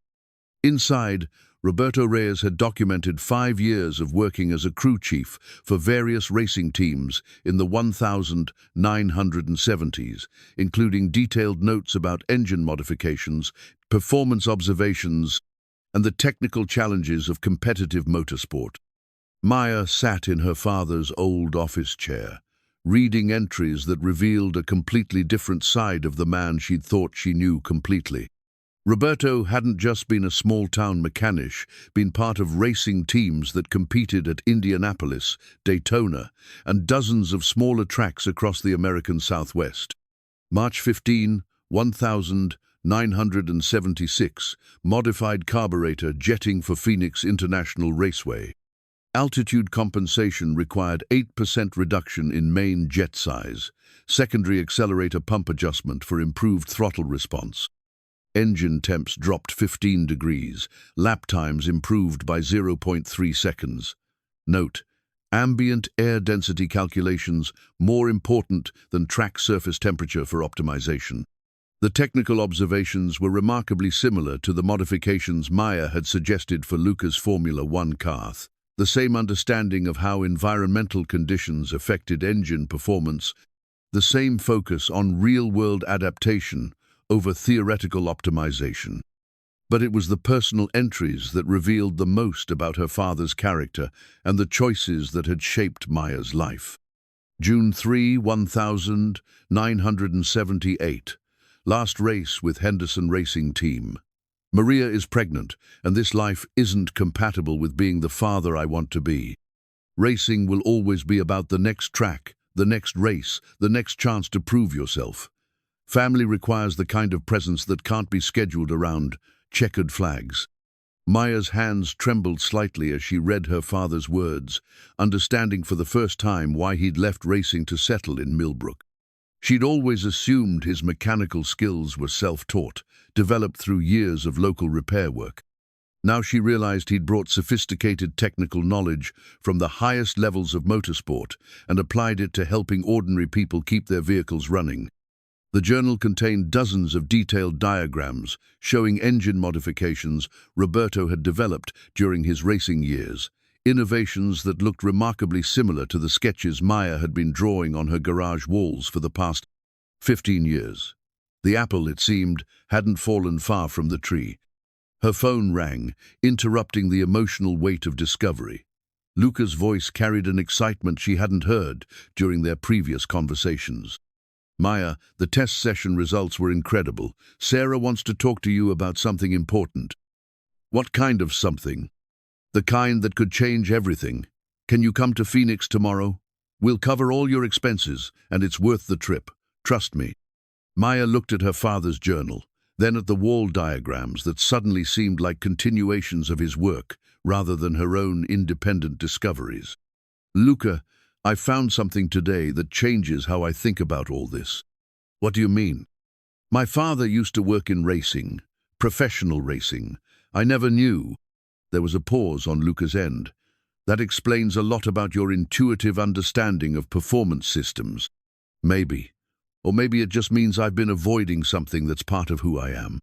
Inside, Roberto Reyes had documented 5 years of working as a crew chief for various racing teams in the 1970s, including detailed notes about engine modifications, performance observations, and the technical challenges of competitive motorsport. Maya sat in her father's old office chair, reading entries that revealed a completely different side of the man she'd thought she knew completely. Roberto hadn't just been a small-town mechanic, been part of racing teams that competed at Indianapolis, Daytona, and dozens of smaller tracks across the American Southwest. March 15, 1976, modified carburetor jetting for Phoenix International Raceway. Altitude compensation required 8% reduction in main jet size, secondary accelerator pump adjustment for improved throttle response. Engine temps dropped 15 degrees, lap times improved by 0.3 seconds. Note: ambient air density calculations more important than track surface temperature for optimization. The technical observations were remarkably similar to the modifications Maya had suggested for Luka's Formula One car. The same understanding of how environmental conditions affected engine performance, the same focus on real-world adaptation over theoretical optimization. But it was the personal entries that revealed the most about her father's character and the choices that had shaped Maya's life. June 3, 1978. Last race with Henderson Racing Team. Maria is pregnant, and this life isn't compatible with being the father I want to be. Racing will always be about the next track, the next race, the next chance to prove yourself. Family requires the kind of presence that can't be scheduled around checkered flags. Maya's hands trembled slightly as she read her father's words, understanding for the first time why he'd left racing to settle in Millbrook. She'd always assumed his mechanical skills were self-taught, developed through years of local repair work. Now she realized he'd brought sophisticated technical knowledge from the highest levels of motorsport and applied it to helping ordinary people keep their vehicles running. The journal contained dozens of detailed diagrams showing engine modifications Roberto had developed during his racing years, innovations that looked remarkably similar to the sketches Maya had been drawing on her garage walls for the past 15 years. The apple, it seemed, hadn't fallen far from the tree. Her phone rang, interrupting the emotional weight of discovery. Luka's voice carried an excitement she hadn't heard during their previous conversations. "Maya, the test session results were incredible. Sarah wants to talk to you about something important." "What kind of something?" "The kind that could change everything. Can you come to Phoenix tomorrow? We'll cover all your expenses, and it's worth the trip. Trust me." Maya looked at her father's journal, then at the wall diagrams that suddenly seemed like continuations of his work rather than her own independent discoveries. "Luka, I found something today that changes how I think about all this." "What do you mean?" "My father used to work in racing, professional racing. I never knew." There was a pause on Luka's end. "That explains a lot about your intuitive understanding of performance systems." "Maybe. Or maybe it just means I've been avoiding something that's part of who I am."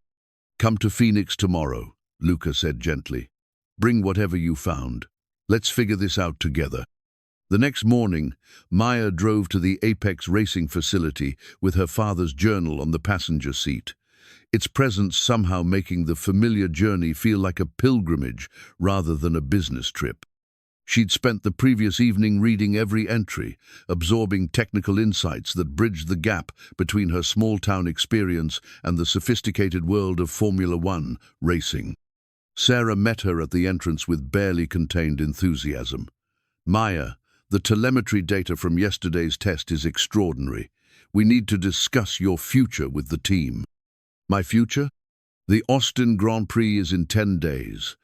"Come to Phoenix tomorrow," Luka said gently. "Bring whatever you found. Let's figure this out together." The next morning, Maya drove to the Apex racing facility with her father's journal on the passenger seat, its presence somehow making the familiar journey feel like a pilgrimage rather than a business trip. She'd spent the previous evening reading every entry, absorbing technical insights that bridged the gap between her small-town experience and the sophisticated world of Formula One racing. Sarah met her at the entrance with barely contained enthusiasm. "Maya, the telemetry data from yesterday's test is extraordinary. We need to discuss your future with the team." "My future?" "The Austin Grand Prix is in 10 days.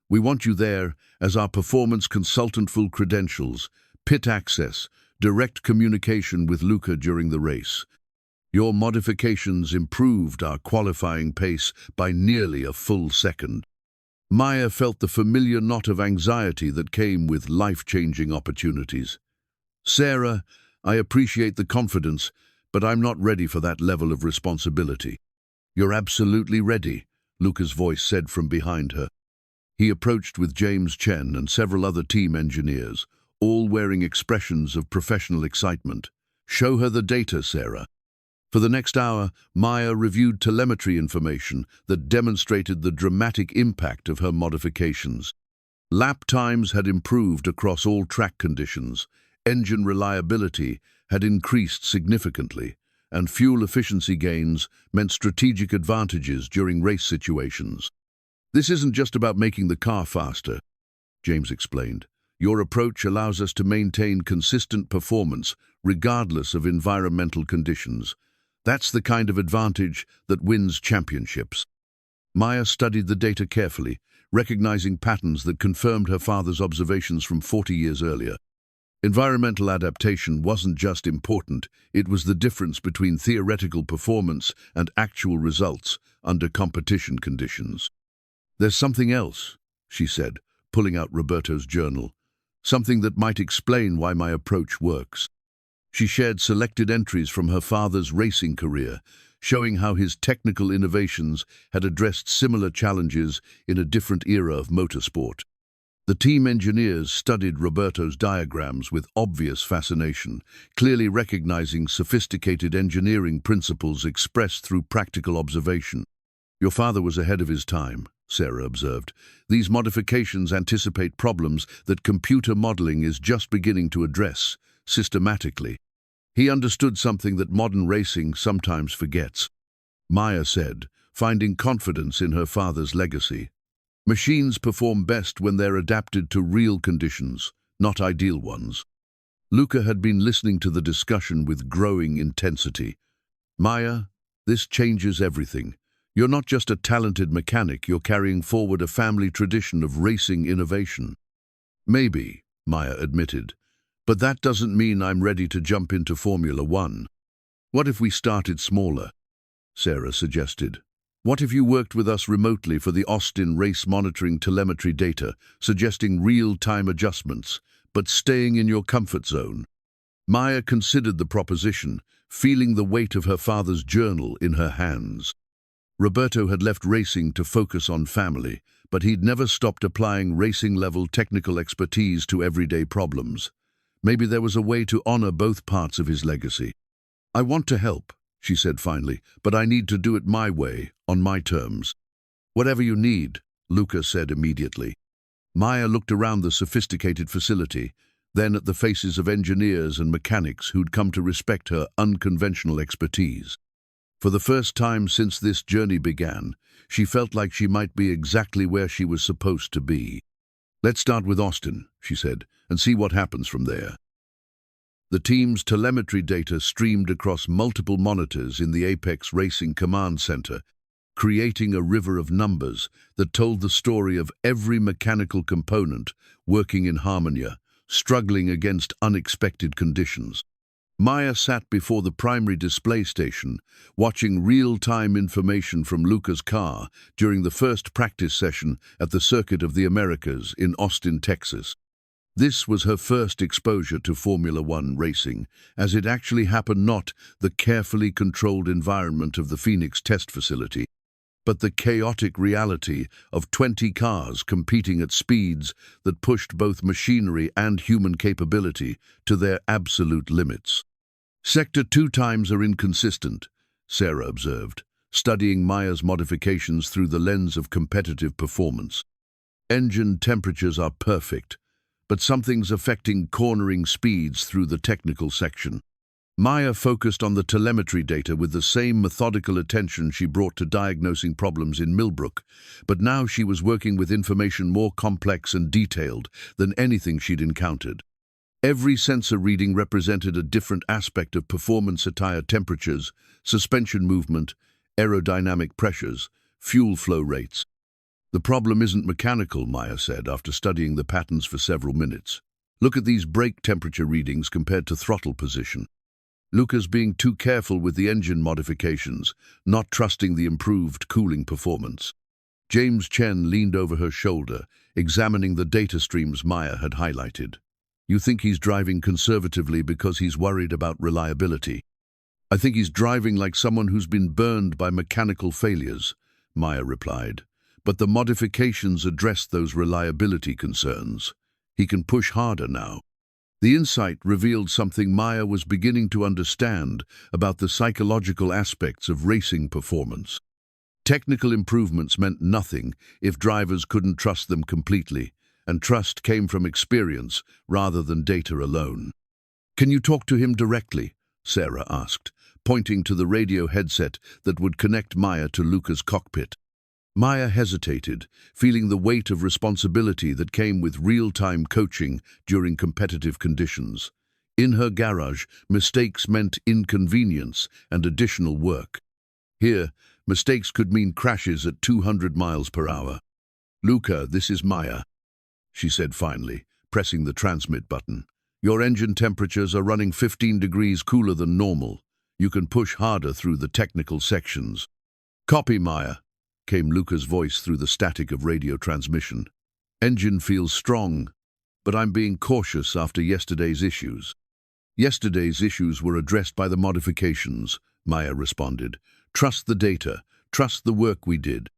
We want you there as our performance consultant, full credentials, pit access, direct communication with Luka during the race. Your modifications improved our qualifying pace by nearly a full second." Maya felt the familiar knot of anxiety that came with life-changing opportunities. "Sarah, I appreciate the confidence, but I'm not ready for that level of responsibility." "You're absolutely ready," Luka's voice said from behind her. He approached with James Chen and several other team engineers, all wearing expressions of professional excitement. "Show her the data, Sarah." For the next hour, Maya reviewed telemetry information that demonstrated the dramatic impact of her modifications. Lap times had improved across all track conditions, engine reliability had increased significantly, and fuel efficiency gains meant strategic advantages during race situations. "This isn't just about making the car faster," James explained. "Your approach allows us to maintain consistent performance regardless of environmental conditions. That's the kind of advantage that wins championships." Maya studied the data carefully, recognizing patterns that confirmed her father's observations from 40 years earlier. Environmental adaptation wasn't just important, it was the difference between theoretical performance and actual results under competition conditions. "There's something else," she said, pulling out Roberto's journal. "Something that might explain why my approach works." She shared selected entries from her father's racing career, showing how his technical innovations had addressed similar challenges in a different era of motorsport. The team engineers studied Roberto's diagrams with obvious fascination, clearly recognizing sophisticated engineering principles expressed through practical observation. "Your father was ahead of his time," Sarah observed. "These modifications anticipate problems that computer modeling is just beginning to address, systematically. He understood something that modern racing sometimes forgets," Maya said, finding confidence in her father's legacy. "Machines perform best when they're adapted to real conditions, not ideal ones." Luka had been listening to the discussion with growing intensity. "Maya, this changes everything. You're not just a talented mechanic, you're carrying forward a family tradition of racing innovation." "Maybe," Maya admitted, "but that doesn't mean I'm ready to jump into Formula One." "What if we started smaller?" Sarah suggested. What if you worked with us remotely for the Austin race monitoring telemetry data, suggesting real-time adjustments, but staying in your comfort zone? Maya considered the proposition, feeling the weight of her father's journal in her hands. Roberto had left racing to focus on family, but he'd never stopped applying racing-level technical expertise to everyday problems. Maybe there was a way to honor both parts of his legacy. "I want to help," she said finally, "but I need to do it my way, on my terms." "Whatever you need," Luka said immediately. Maya looked around the sophisticated facility, then at the faces of engineers and mechanics who'd come to respect her unconventional expertise. For the first time since this journey began, she felt like she might be exactly where she was supposed to be. "Let's start with Austin," she said, "and see what happens from there." The team's telemetry data streamed across multiple monitors in the Apex Racing Command Center, creating a river of numbers that told the story of every mechanical component working in harmony, struggling against unexpected conditions. Maya sat before the primary display station, watching real-time information from Luka's car during the first practice session at the Circuit of the Americas in Austin, Texas. This was her first exposure to Formula One racing, as it actually happened not the carefully controlled environment of the Phoenix test facility, but the chaotic reality of 20 cars competing at speeds that pushed both machinery and human capability to their absolute limits. "Sector 2 times are inconsistent," Sarah observed, studying Maya's modifications through the lens of competitive performance. "Engine temperatures are perfect, but something's affecting cornering speeds through the technical section." Maya focused on the telemetry data with the same methodical attention she brought to diagnosing problems in Millbrook, but now she was working with information more complex and detailed than anything she'd encountered. Every sensor reading represented a different aspect of performance at higher temperatures, suspension movement, aerodynamic pressures, fuel flow rates. "The problem isn't mechanical," Maya said after studying the patterns for several minutes. "Look at these brake temperature readings compared to throttle position. Luka's being too careful with the engine modifications, not trusting the improved cooling performance." James Chen leaned over her shoulder, examining the data streams Maya had highlighted. "You think he's driving conservatively because he's worried about reliability?" "I think he's driving like someone who's been burned by mechanical failures," Maya replied. "But the modifications address those reliability concerns. He can push harder now." The insight revealed something Maya was beginning to understand about the psychological aspects of racing performance. Technical improvements meant nothing if drivers couldn't trust them completely, and trust came from experience rather than data alone. "Can you talk to him directly?" Sarah asked, pointing to the radio headset that would connect Maya to Luka's cockpit. Maya hesitated, feeling the weight of responsibility that came with real-time coaching during competitive conditions. In her garage, mistakes meant inconvenience and additional work. Here, mistakes could mean crashes at 200 miles per hour. "Luka, this is Maya," she said finally, pressing the transmit button. "Your engine temperatures are running 15 degrees cooler than normal. You can push harder through the technical sections." "Copy, Maya," came Luka's voice through the static of radio transmission. "Engine feels strong, but I'm being cautious after yesterday's issues." "Yesterday's issues were addressed by the modifications," Maya responded. "Trust the data, trust the work we did."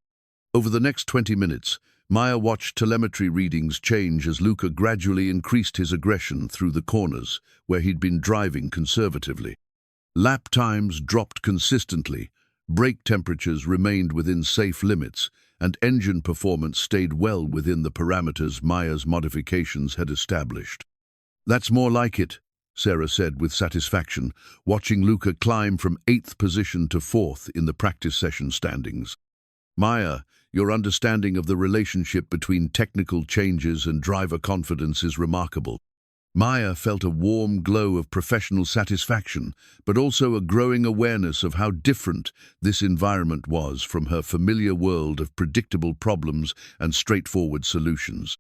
Over the next 20 minutes, Maya watched telemetry readings change as Luka gradually increased his aggression through the corners, where he'd been driving conservatively. Lap times dropped consistently, brake temperatures remained within safe limits, and engine performance stayed well within the parameters Maya's modifications had established. "That's more like it," Sarah said with satisfaction, watching Luka climb from 8th position to 4th in the practice session standings. "Maya, your understanding of the relationship between technical changes and driver confidence is remarkable." Maya felt a warm glow of professional satisfaction, but also a growing awareness of how different this environment was from her familiar world of predictable problems and straightforward solutions.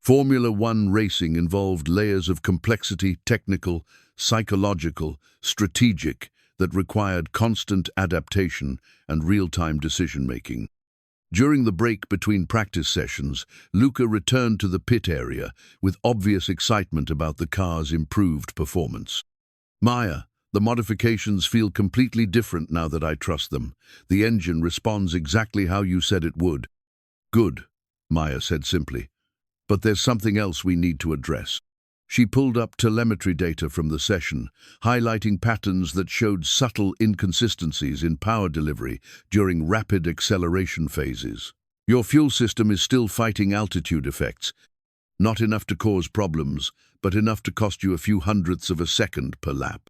Formula One racing involved layers of complexity, technical, psychological, strategic, that required constant adaptation and real-time decision-making. During the break between practice sessions, Luka returned to the pit area with obvious excitement about the car's improved performance. "Maya, the modifications feel completely different now that I trust them. The engine responds exactly how you said it would." "Good," Maya said simply. "But there's something else we need to address." She pulled up telemetry data from the session, highlighting patterns that showed subtle inconsistencies in power delivery during rapid acceleration phases. "Your fuel system is still fighting altitude effects, not enough to cause problems, but enough to cost you a few hundredths of a second per lap."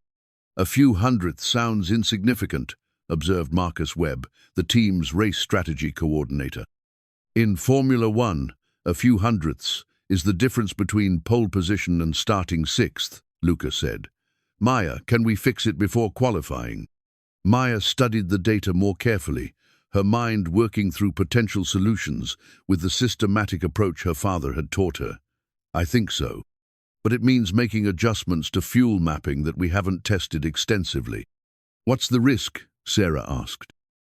"A few hundredths sounds insignificant," observed Marcus Webb, the team's race strategy coordinator. "In Formula One, a few hundredths is the difference between pole position and starting sixth," Luka said. "Maya, can we fix it before qualifying?" Maya studied the data more carefully, her mind working through potential solutions with the systematic approach her father had taught her. "I think so. But it means making adjustments to fuel mapping that we haven't tested extensively." "What's the risk?" Sarah asked.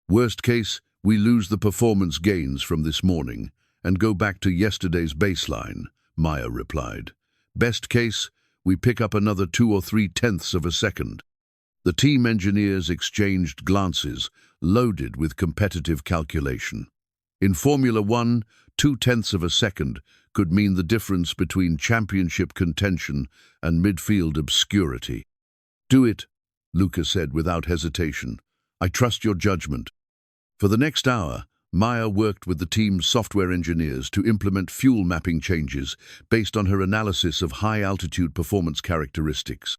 "Worst case, we lose the performance gains from this morning and go back to yesterday's baseline," Maya replied. "Best case, we pick up another 2 or 3 tenths of a second." The team engineers exchanged glances, loaded with competitive calculation. In Formula One, 2 tenths of a second could mean the difference between championship contention and midfield obscurity. "Do it," Luka said without hesitation. "I trust your judgment." For the next hour, Maya worked with the team's software engineers to implement fuel mapping changes based on her analysis of high-altitude performance characteristics.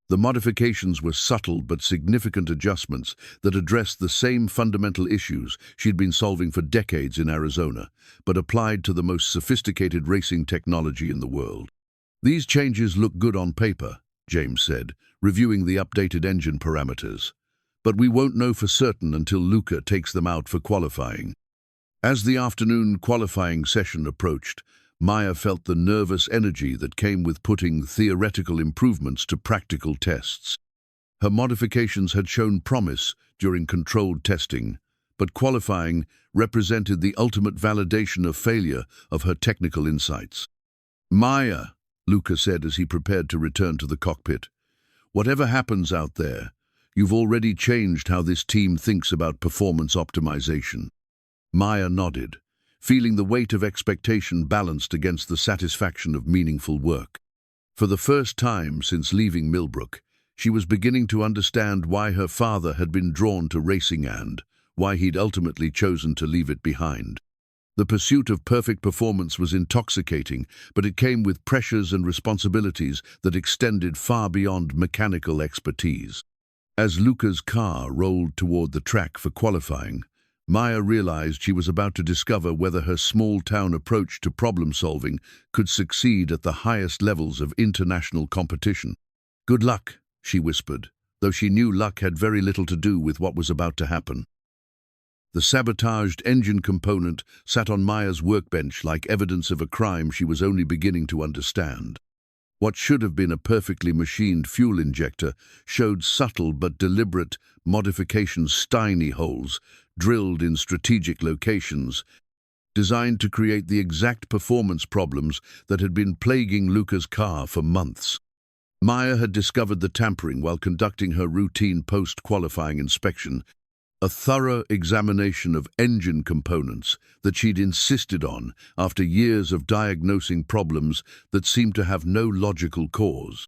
The modifications were subtle but significant adjustments that addressed the same fundamental issues she'd been solving for decades in Arizona, but applied to the most sophisticated racing technology in the world. "These changes look good on paper," James said, reviewing the updated engine parameters. "But we won't know for certain until Luka takes them out for qualifying." As the afternoon qualifying session approached, Maya felt the nervous energy that came with putting theoretical improvements to practical tests. Her modifications had shown promise during controlled testing, but qualifying represented the ultimate validation of failure of her technical insights. "Maya," Luka said as he prepared to return to the cockpit, "whatever happens out there, you've already changed how this team thinks about performance optimization." Maya nodded, feeling the weight of expectation balanced against the satisfaction of meaningful work. For the first time since leaving Millbrook, she was beginning to understand why her father had been drawn to racing and why he'd ultimately chosen to leave it behind. The pursuit of perfect performance was intoxicating, but it came with pressures and responsibilities that extended far beyond mechanical expertise. As Luka's car rolled toward the track for qualifying, Maya realized she was about to discover whether her small-town approach to problem-solving could succeed at the highest levels of international competition. "Good luck," she whispered, though she knew luck had very little to do with what was about to happen. The sabotaged engine component sat on Maya's workbench like evidence of a crime she was only beginning to understand. What should have been a perfectly machined fuel injector showed subtle but deliberate modifications, tiny holes drilled in strategic locations, designed to create the exact performance problems that had been plaguing Luka's car for months. Maya had discovered the tampering while conducting her routine post-qualifying inspection, a thorough examination of engine components that she'd insisted on after years of diagnosing problems that seemed to have no logical cause.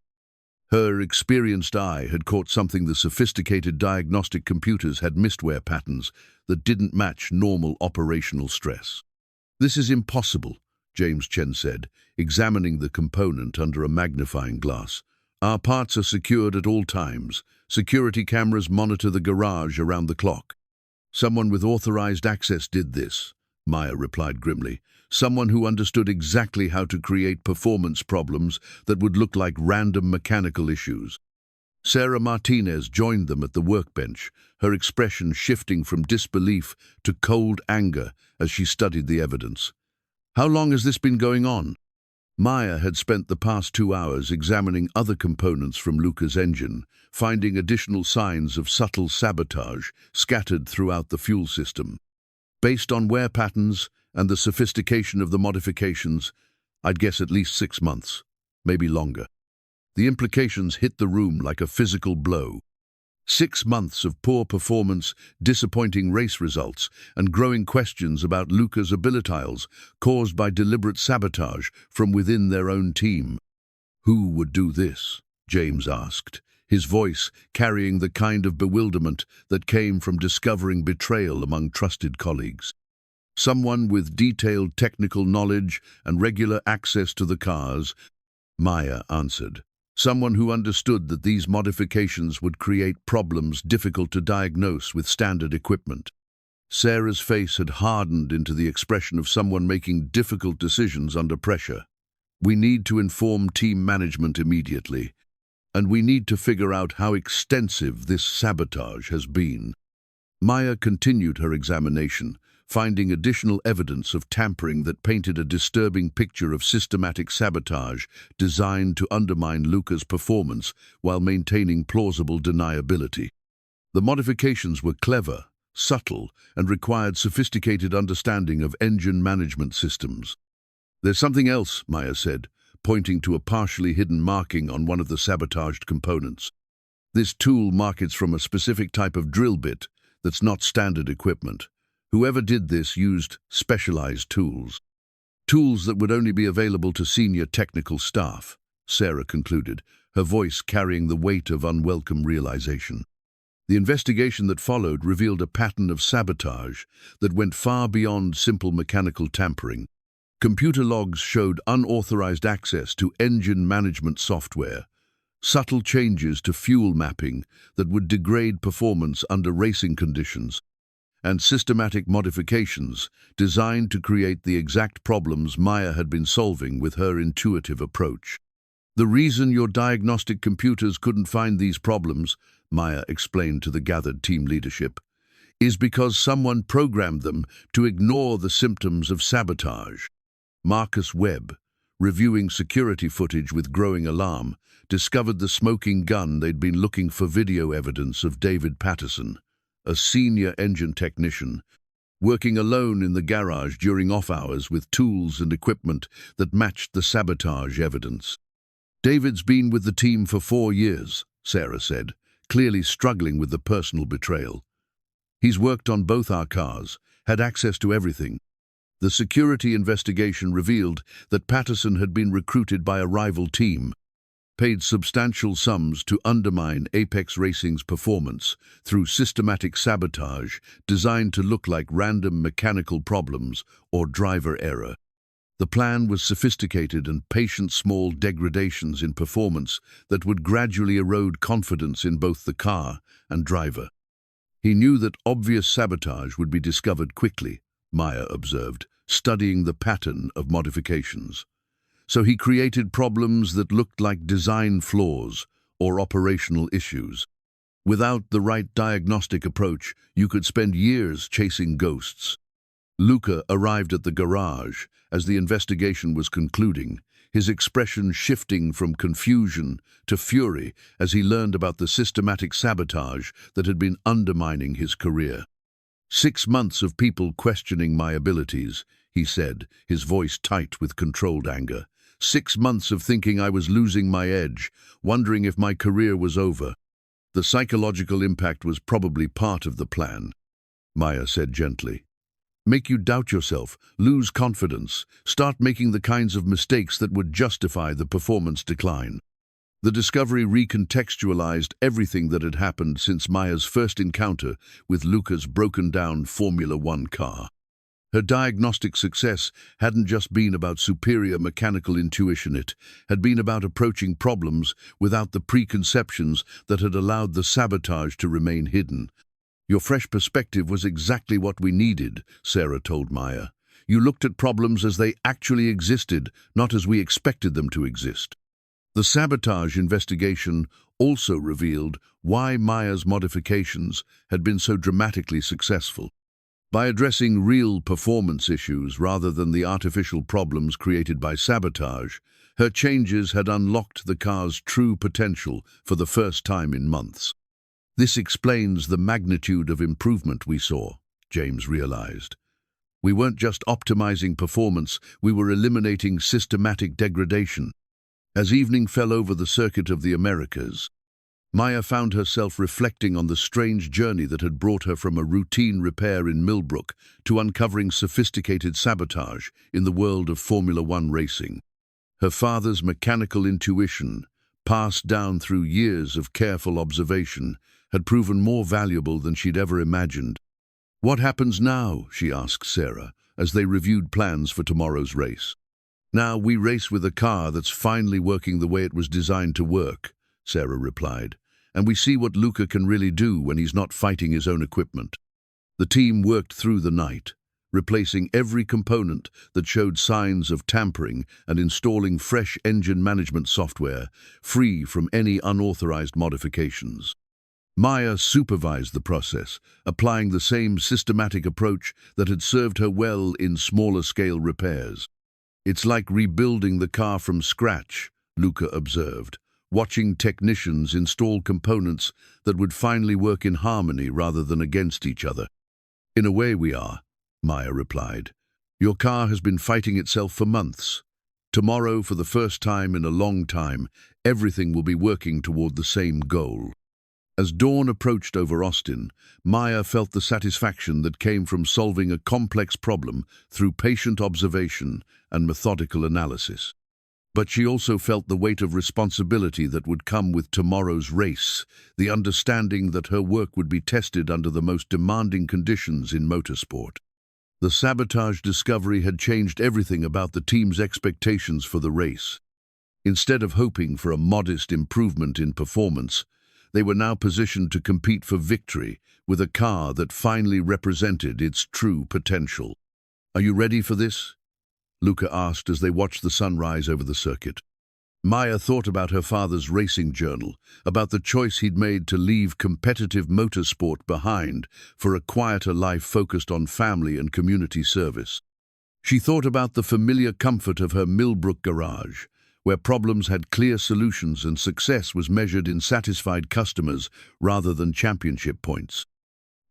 Her experienced eye had caught something the sophisticated diagnostic computers had missed: wear patterns that didn't match normal operational stress. "This is impossible," James Chen said, examining the component under a magnifying glass. "Our parts are secured at all times. Security cameras monitor the garage around the clock." "Someone with authorized access did this," Maya replied grimly. "Someone who understood exactly how to create performance problems that would look like random mechanical issues." Sarah Martinez joined them at the workbench, her expression shifting from disbelief to cold anger as she studied the evidence. "How long has this been going on?" Maya had spent the past 2 hours examining other components from Luka's engine, finding additional signs of subtle sabotage scattered throughout the fuel system. Based on wear patterns and the sophistication of the modifications, I'd guess at least 6 months, maybe longer. The implications hit the room like a physical blow. 6 months of poor performance, disappointing race results, and growing questions about Luka's abilities caused by deliberate sabotage from within their own team. "Who would do this?" James asked, his voice carrying the kind of bewilderment that came from discovering betrayal among trusted colleagues. "Someone with detailed technical knowledge and regular access to the cars," Maya answered. "Someone who understood that these modifications would create problems difficult to diagnose with standard equipment." Sarah's face had hardened into the expression of someone making difficult decisions under pressure. "We need to inform team management immediately, and we need to figure out how extensive this sabotage has been." Maya continued her examination, finding additional evidence of tampering that painted a disturbing picture of systematic sabotage designed to undermine Luka's performance while maintaining plausible deniability. The modifications were clever, subtle, and required sophisticated understanding of engine management systems. "There's something else," Maya said, pointing to a partially hidden marking on one of the sabotaged components. "This tool markets from a specific type of drill bit that's not standard equipment. Whoever did this used specialized tools. Tools that would only be available to senior technical staff," Sarah concluded, her voice carrying the weight of unwelcome realization. The investigation that followed revealed a pattern of sabotage that went far beyond simple mechanical tampering. Computer logs showed unauthorized access to engine management software, subtle changes to fuel mapping that would degrade performance under racing conditions, and systematic modifications designed to create the exact problems Maya had been solving with her intuitive approach. "The reason your diagnostic computers couldn't find these problems," Maya explained to the gathered team leadership, "is because someone programmed them to ignore the symptoms of sabotage." Marcus Webb, reviewing security footage with growing alarm, discovered the smoking gun they'd been looking for video evidence of. David Patterson, a senior engine technician, working alone in the garage during off-hours with tools and equipment that matched the sabotage evidence. "David's been with the team for 4 years, Sarah said, clearly struggling with the personal betrayal. "He's worked on both our cars, had access to everything." The security investigation revealed that Patterson had been recruited by a rival team, paid substantial sums to undermine Apex Racing's performance through systematic sabotage designed to look like random mechanical problems or driver error. The plan was sophisticated and patient small degradations in performance that would gradually erode confidence in both the car and driver. "He knew that obvious sabotage would be discovered quickly," Maya observed, studying the pattern of modifications. "So he created problems that looked like design flaws or operational issues. Without the right diagnostic approach, you could spend years chasing ghosts." Luka arrived at the garage as the investigation was concluding, his expression shifting from confusion to fury as he learned about the systematic sabotage that had been undermining his career. "6 months of people questioning my abilities," he said, his voice tight with controlled anger. "6 months of thinking I was losing my edge, wondering if my career was over. The psychological impact was probably part of the plan," Maya said gently. "Make you doubt yourself, lose confidence, start making the kinds of mistakes that would justify the performance decline." The discovery recontextualized everything that had happened since Maya's first encounter with Luka's broken-down Formula One car. Her diagnostic success hadn't just been about superior mechanical intuition, it had been about approaching problems without the preconceptions that had allowed the sabotage to remain hidden. "Your fresh perspective was exactly what we needed," Sarah told Maya. "You looked at problems as they actually existed, not as we expected them to exist." The sabotage investigation also revealed why Maya's modifications had been so dramatically successful. By addressing real performance issues rather than the artificial problems created by sabotage, her changes had unlocked the car's true potential for the first time in months. This explains the magnitude of improvement we saw, James realized. We weren't just optimizing performance, we were eliminating systematic degradation. As evening fell over the circuit of the Americas, Maya found herself reflecting on the strange journey that had brought her from a routine repair in Millbrook to uncovering sophisticated sabotage in the world of Formula One racing. Her father's mechanical intuition, passed down through years of careful observation, had proven more valuable than she'd ever imagined. "What happens now?" she asked Sarah, as they reviewed plans for tomorrow's race. "Now we race with a car that's finally working the way it was designed to work," Sarah replied, "and we see what Luka can really do when he's not fighting his own equipment." The team worked through the night, replacing every component that showed signs of tampering and installing fresh engine management software, free from any unauthorized modifications. Maya supervised the process, applying the same systematic approach that had served her well in smaller-scale repairs. "It's like rebuilding the car from scratch," Luka observed, watching technicians install components that would finally work in harmony rather than against each other. "In a way we are," Maya replied. "Your car has been fighting itself for months. Tomorrow, for the first time in a long time, everything will be working toward the same goal." As dawn approached over Austin, Maya felt the satisfaction that came from solving a complex problem through patient observation and methodical analysis. But she also felt the weight of responsibility that would come with tomorrow's race, the understanding that her work would be tested under the most demanding conditions in motorsport. The sabotage discovery had changed everything about the team's expectations for the race. Instead of hoping for a modest improvement in performance, they were now positioned to compete for victory with a car that finally represented its true potential. "Are you ready for this?" Luka asked as they watched the sunrise over the circuit. Maya thought about her father's racing journal, about the choice he'd made to leave competitive motorsport behind for a quieter life focused on family and community service. She thought about the familiar comfort of her Millbrook garage, where problems had clear solutions and success was measured in satisfied customers rather than championship points.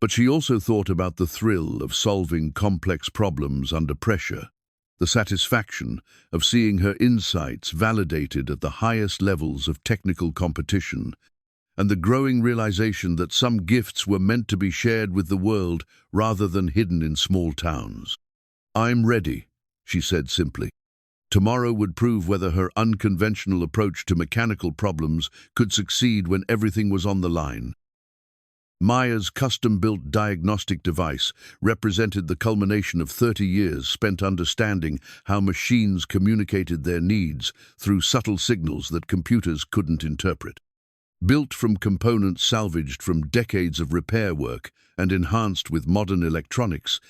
But she also thought about the thrill of solving complex problems under pressure, the satisfaction of seeing her insights validated at the highest levels of technical competition, and the growing realization that some gifts were meant to be shared with the world rather than hidden in small towns. "I'm ready," she said simply. Tomorrow would prove whether her unconventional approach to mechanical problems could succeed when everything was on the line. Maya's custom-built diagnostic device represented the culmination of 30 years spent understanding how machines communicated their needs through subtle signals that computers couldn't interpret. Built from components salvaged from decades of repair work and enhanced with modern electronics,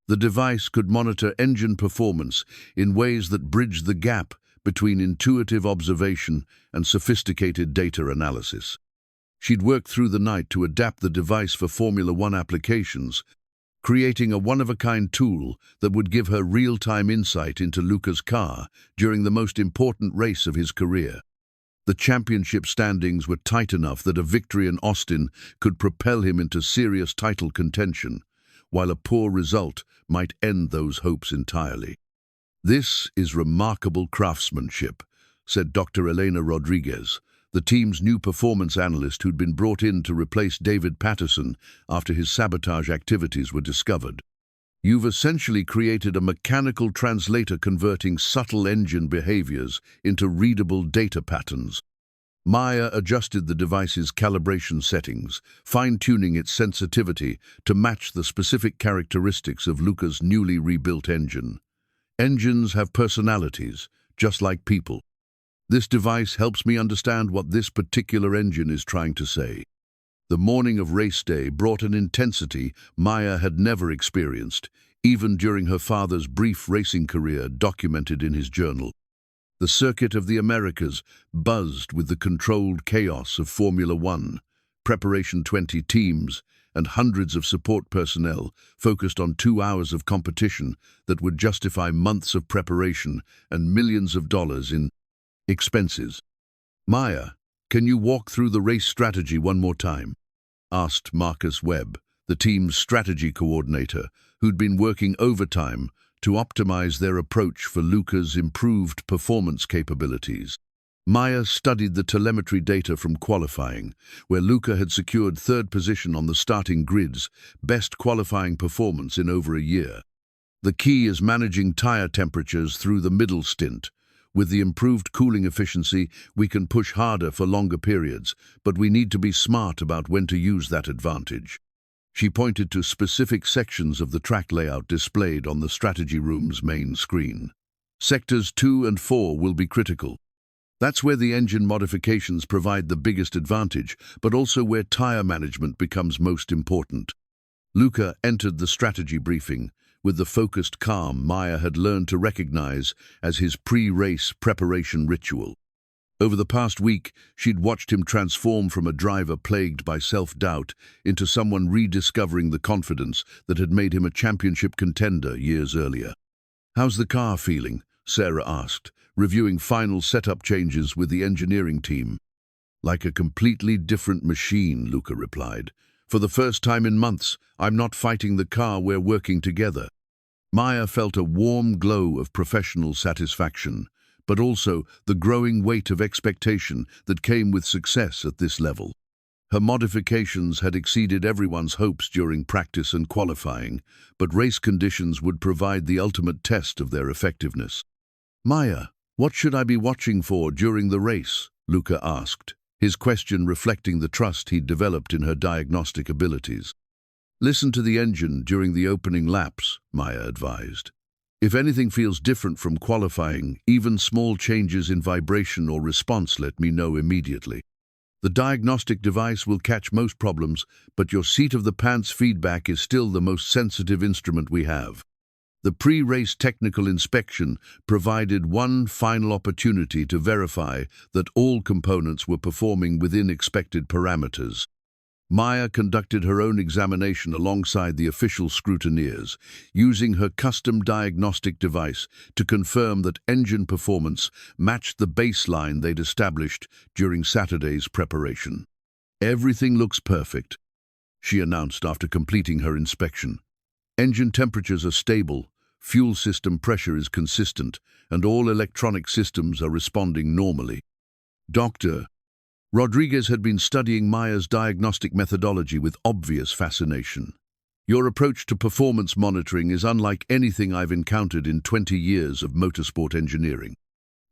the device could monitor engine performance in ways that bridged the gap between intuitive observation and sophisticated data analysis. She'd worked through the night to adapt the device for Formula One applications, creating a one-of-a-kind tool that would give her real-time insight into Luka's car during the most important race of his career. The championship standings were tight enough that a victory in Austin could propel him into serious title contention, while a poor result might end those hopes entirely. "This is remarkable craftsmanship," said Dr. Elena Rodriguez, the team's new performance analyst who'd been brought in to replace David Patterson after his sabotage activities were discovered. "You've essentially created a mechanical translator converting subtle engine behaviors into readable data patterns." Maya adjusted the device's calibration settings, fine-tuning its sensitivity to match the specific characteristics of Luka's newly rebuilt engine. "Engines have personalities, just like people. This device helps me understand what this particular engine is trying to say." The morning of race day brought an intensity Maya had never experienced, even during her father's brief racing career documented in his journal. The circuit of the Americas buzzed with the controlled chaos of Formula One, Preparation 20 teams, and hundreds of support personnel focused on 2 hours of competition that would justify months of preparation and millions of dollars in expenses. "Maya, can you walk through the race strategy one more time?" asked Marcus Webb, the team's strategy coordinator, who'd been working overtime to optimize their approach for Luka's improved performance capabilities. Maya studied the telemetry data from qualifying, where Luka had secured third position on the starting grid's best qualifying performance in over a year. "The key is managing tire temperatures through the middle stint. With the improved cooling efficiency, we can push harder for longer periods, but we need to be smart about when to use that advantage." She pointed to specific sections of the track layout displayed on the strategy room's main screen. "Sectors 2 and 4 will be critical. That's where the engine modifications provide the biggest advantage, but also where tire management becomes most important." Luka entered the strategy briefing with the focused calm Maya had learned to recognize as his pre-race preparation ritual. Over the past week, she'd watched him transform from a driver plagued by self-doubt into someone rediscovering the confidence that had made him a championship contender years earlier. "How's the car feeling?" Sarah asked, reviewing final setup changes with the engineering team. "Like a completely different machine," Luka replied. "For the first time in months, I'm not fighting the car, we're working together." Maya felt a warm glow of professional satisfaction, but also the growing weight of expectation that came with success at this level. Her modifications had exceeded everyone's hopes during practice and qualifying, but race conditions would provide the ultimate test of their effectiveness. "Maya, what should I be watching for during the race?" Luka asked, his question reflecting the trust he'd developed in her diagnostic abilities. "Listen to the engine during the opening laps," Maya advised. "If anything feels different from qualifying, even small changes in vibration or response, let me know immediately. The diagnostic device will catch most problems, but your seat-of-the-pants feedback is still the most sensitive instrument we have." The pre-race technical inspection provided one final opportunity to verify that all components were performing within expected parameters. Maya conducted her own examination alongside the official scrutineers, using her custom diagnostic device to confirm that engine performance matched the baseline they'd established during Saturday's preparation. "Everything looks perfect," she announced after completing her inspection. "Engine temperatures are stable, fuel system pressure is consistent, and all electronic systems are responding normally." Dr. Rodriguez had been studying Maya's diagnostic methodology with obvious fascination. "Your approach to performance monitoring is unlike anything I've encountered in 20 years of motorsport engineering."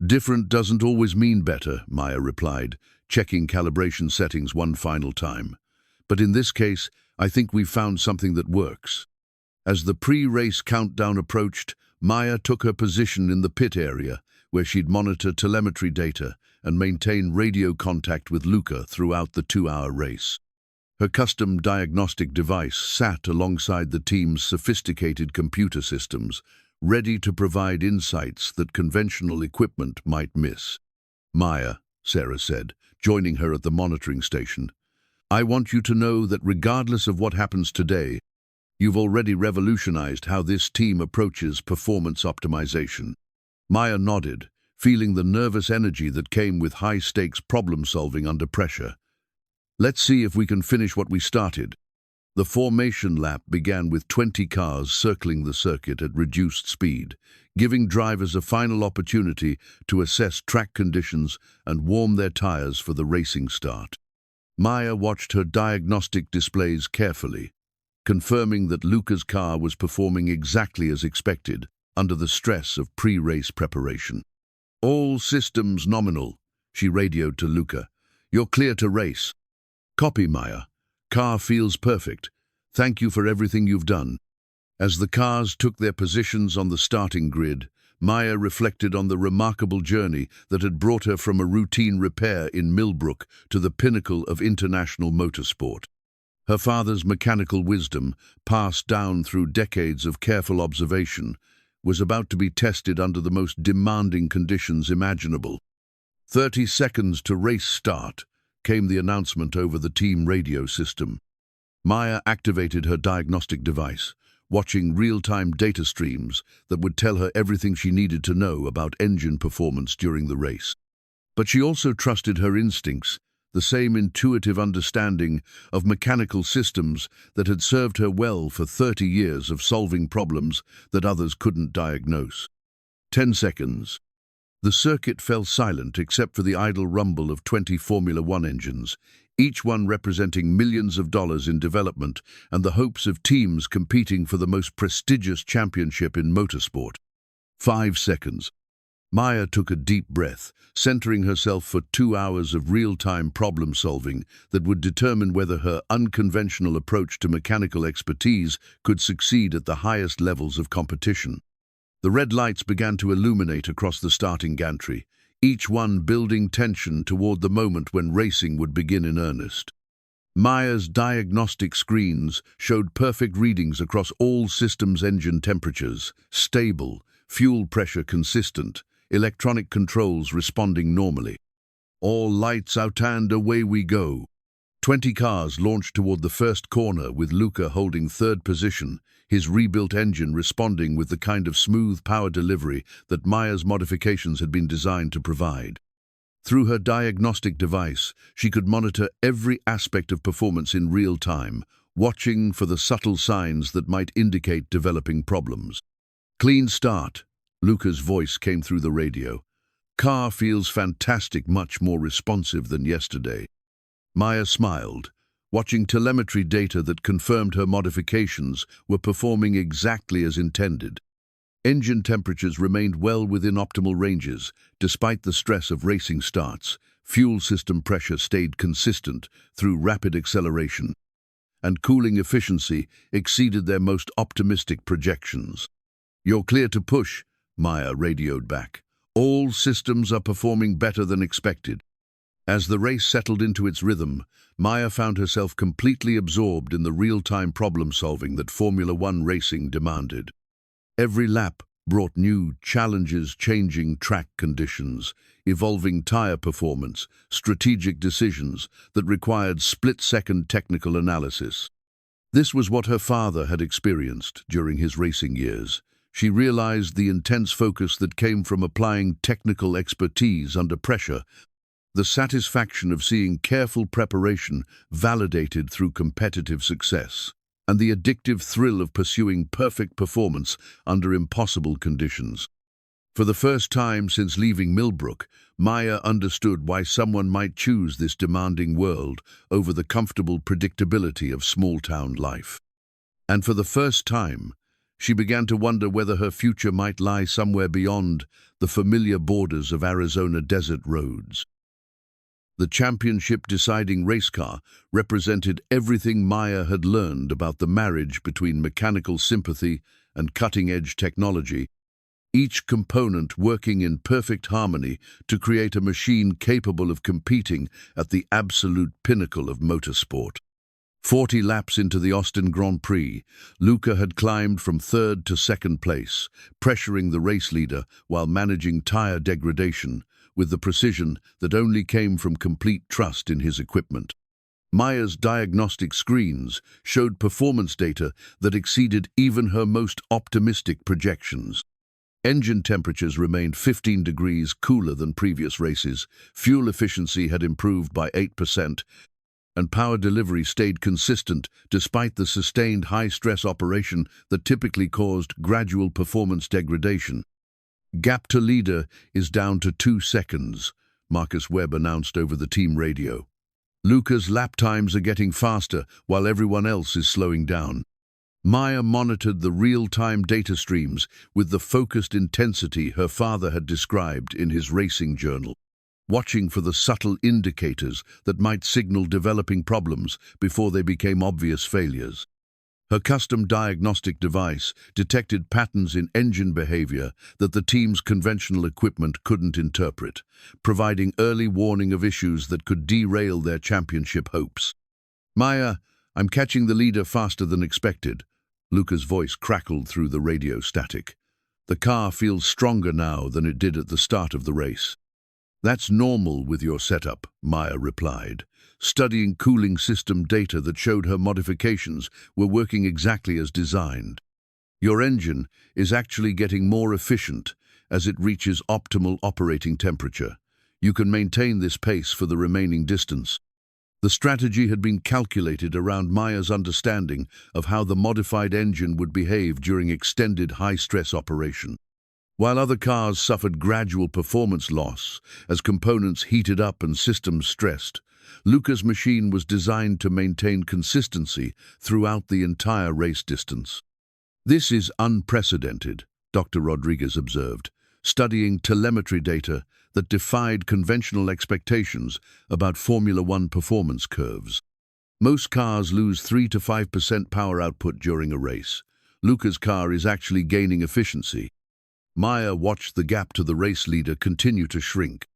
"Different doesn't always mean better," Maya replied, checking calibration settings one final time. "But in this case, I think we've found something that works." As the pre-race countdown approached, Maya took her position in the pit area, where she'd monitor telemetry data and maintain radio contact with Luka throughout the 2-hour race. Her custom diagnostic device sat alongside the team's sophisticated computer systems, ready to provide insights that conventional equipment might miss. "Maya," Sarah said, joining her at the monitoring station, "I want you to know that regardless of what happens today, you've already revolutionized how this team approaches performance optimization." Maya nodded, feeling the nervous energy that came with high-stakes problem-solving under pressure. "Let's see if we can finish what we started." The formation lap began with 20 cars circling the circuit at reduced speed, giving drivers a final opportunity to assess track conditions and warm their tires for the racing start. Maya watched her diagnostic displays carefully, confirming that Luka's car was performing exactly as expected under the stress of pre-race preparation. "All systems nominal," she radioed to Luka. "You're clear to race." "Copy, Maya. Car feels perfect. Thank you for everything you've done." As the cars took their positions on the starting grid, Maya reflected on the remarkable journey that had brought her from a routine repair in Millbrook to the pinnacle of international motorsport. Her father's mechanical wisdom, passed down through decades of careful observation, was about to be tested under the most demanding conditions imaginable. 30 seconds to race start, came the announcement over the team radio system. Maya activated her diagnostic device, watching real-time data streams that would tell her everything she needed to know about engine performance during the race. But she also trusted her instincts, the same intuitive understanding of mechanical systems that had served her well for 30 years of solving problems that others couldn't diagnose. 10 seconds. The circuit fell silent except for the idle rumble of 20 Formula One engines, each one representing millions of dollars in development and the hopes of teams competing for the most prestigious championship in motorsport. 5 seconds. Maya took a deep breath, centering herself for 2 hours of real-time problem-solving that would determine whether her unconventional approach to mechanical expertise could succeed at the highest levels of competition. The red lights began to illuminate across the starting gantry, each one building tension toward the moment when racing would begin in earnest. Maya's diagnostic screens showed perfect readings across all systems: engine temperatures, stable, fuel pressure consistent, electronic controls responding normally. All lights out and away we go. 20 cars launched toward the first corner with Luka holding third position, his rebuilt engine responding with the kind of smooth power delivery that Maya's modifications had been designed to provide. Through her diagnostic device, she could monitor every aspect of performance in real time, watching for the subtle signs that might indicate developing problems. Clean start, Luka's voice came through the radio. Car feels fantastic, much more responsive than yesterday. Maya smiled, watching telemetry data that confirmed her modifications were performing exactly as intended. Engine temperatures remained well within optimal ranges, despite the stress of racing starts. Fuel system pressure stayed consistent through rapid acceleration, and cooling efficiency exceeded their most optimistic projections. "You're clear to push," Maya radioed back. "All systems are performing better than expected." As the race settled into its rhythm, Maya found herself completely absorbed in the real-time problem-solving that Formula One racing demanded. Every lap brought new challenges: changing track conditions, evolving tire performance, strategic decisions that required split-second technical analysis. This was what her father had experienced during his racing years. She realized the intense focus that came from applying technical expertise under pressure, the satisfaction of seeing careful preparation validated through competitive success, and the addictive thrill of pursuing perfect performance under impossible conditions. For the first time since leaving Millbrook, Maya understood why someone might choose this demanding world over the comfortable predictability of small-town life. And for the first time, she began to wonder whether her future might lie somewhere beyond the familiar borders of Arizona desert roads. The championship-deciding race car represented everything Maya had learned about the marriage between mechanical sympathy and cutting-edge technology, each component working in perfect harmony to create a machine capable of competing at the absolute pinnacle of motorsport. 40 laps into the Austin Grand Prix, Luka had climbed from third to second place, pressuring the race leader while managing tire degradation with the precision that only came from complete trust in his equipment. Maya's diagnostic screens showed performance data that exceeded even her most optimistic projections. Engine temperatures remained 15 degrees cooler than previous races, fuel efficiency had improved by 8%, and power delivery stayed consistent despite the sustained high-stress operation that typically caused gradual performance degradation. "Gap to leader is down to 2 seconds, Marcus Webb announced over the team radio. "Luka's lap times are getting faster while everyone else is slowing down." Maya monitored the real-time data streams with the focused intensity her father had described in his racing journal, watching for the subtle indicators that might signal developing problems before they became obvious failures. Her custom diagnostic device detected patterns in engine behavior that the team's conventional equipment couldn't interpret, providing early warning of issues that could derail their championship hopes. "Maya, I'm catching the leader faster than expected." Luka's voice crackled through the radio static. "The car feels stronger now than it did at the start of the race." "That's normal with your setup," Maya replied, studying cooling system data that showed her modifications were working exactly as designed. "Your engine is actually getting more efficient as it reaches optimal operating temperature. You can maintain this pace for the remaining distance." The strategy had been calculated around Maya's understanding of how the modified engine would behave during extended high-stress operation. While other cars suffered gradual performance loss as components heated up and systems stressed, Luka's machine was designed to maintain consistency throughout the entire race distance. "This is unprecedented," Dr. Rodriguez observed, studying telemetry data that defied conventional expectations about Formula One performance curves. Most cars lose 3 to 5% power output during a race. Luka's car is actually gaining efficiency. Maya watched the gap to the race leader continue to shrink,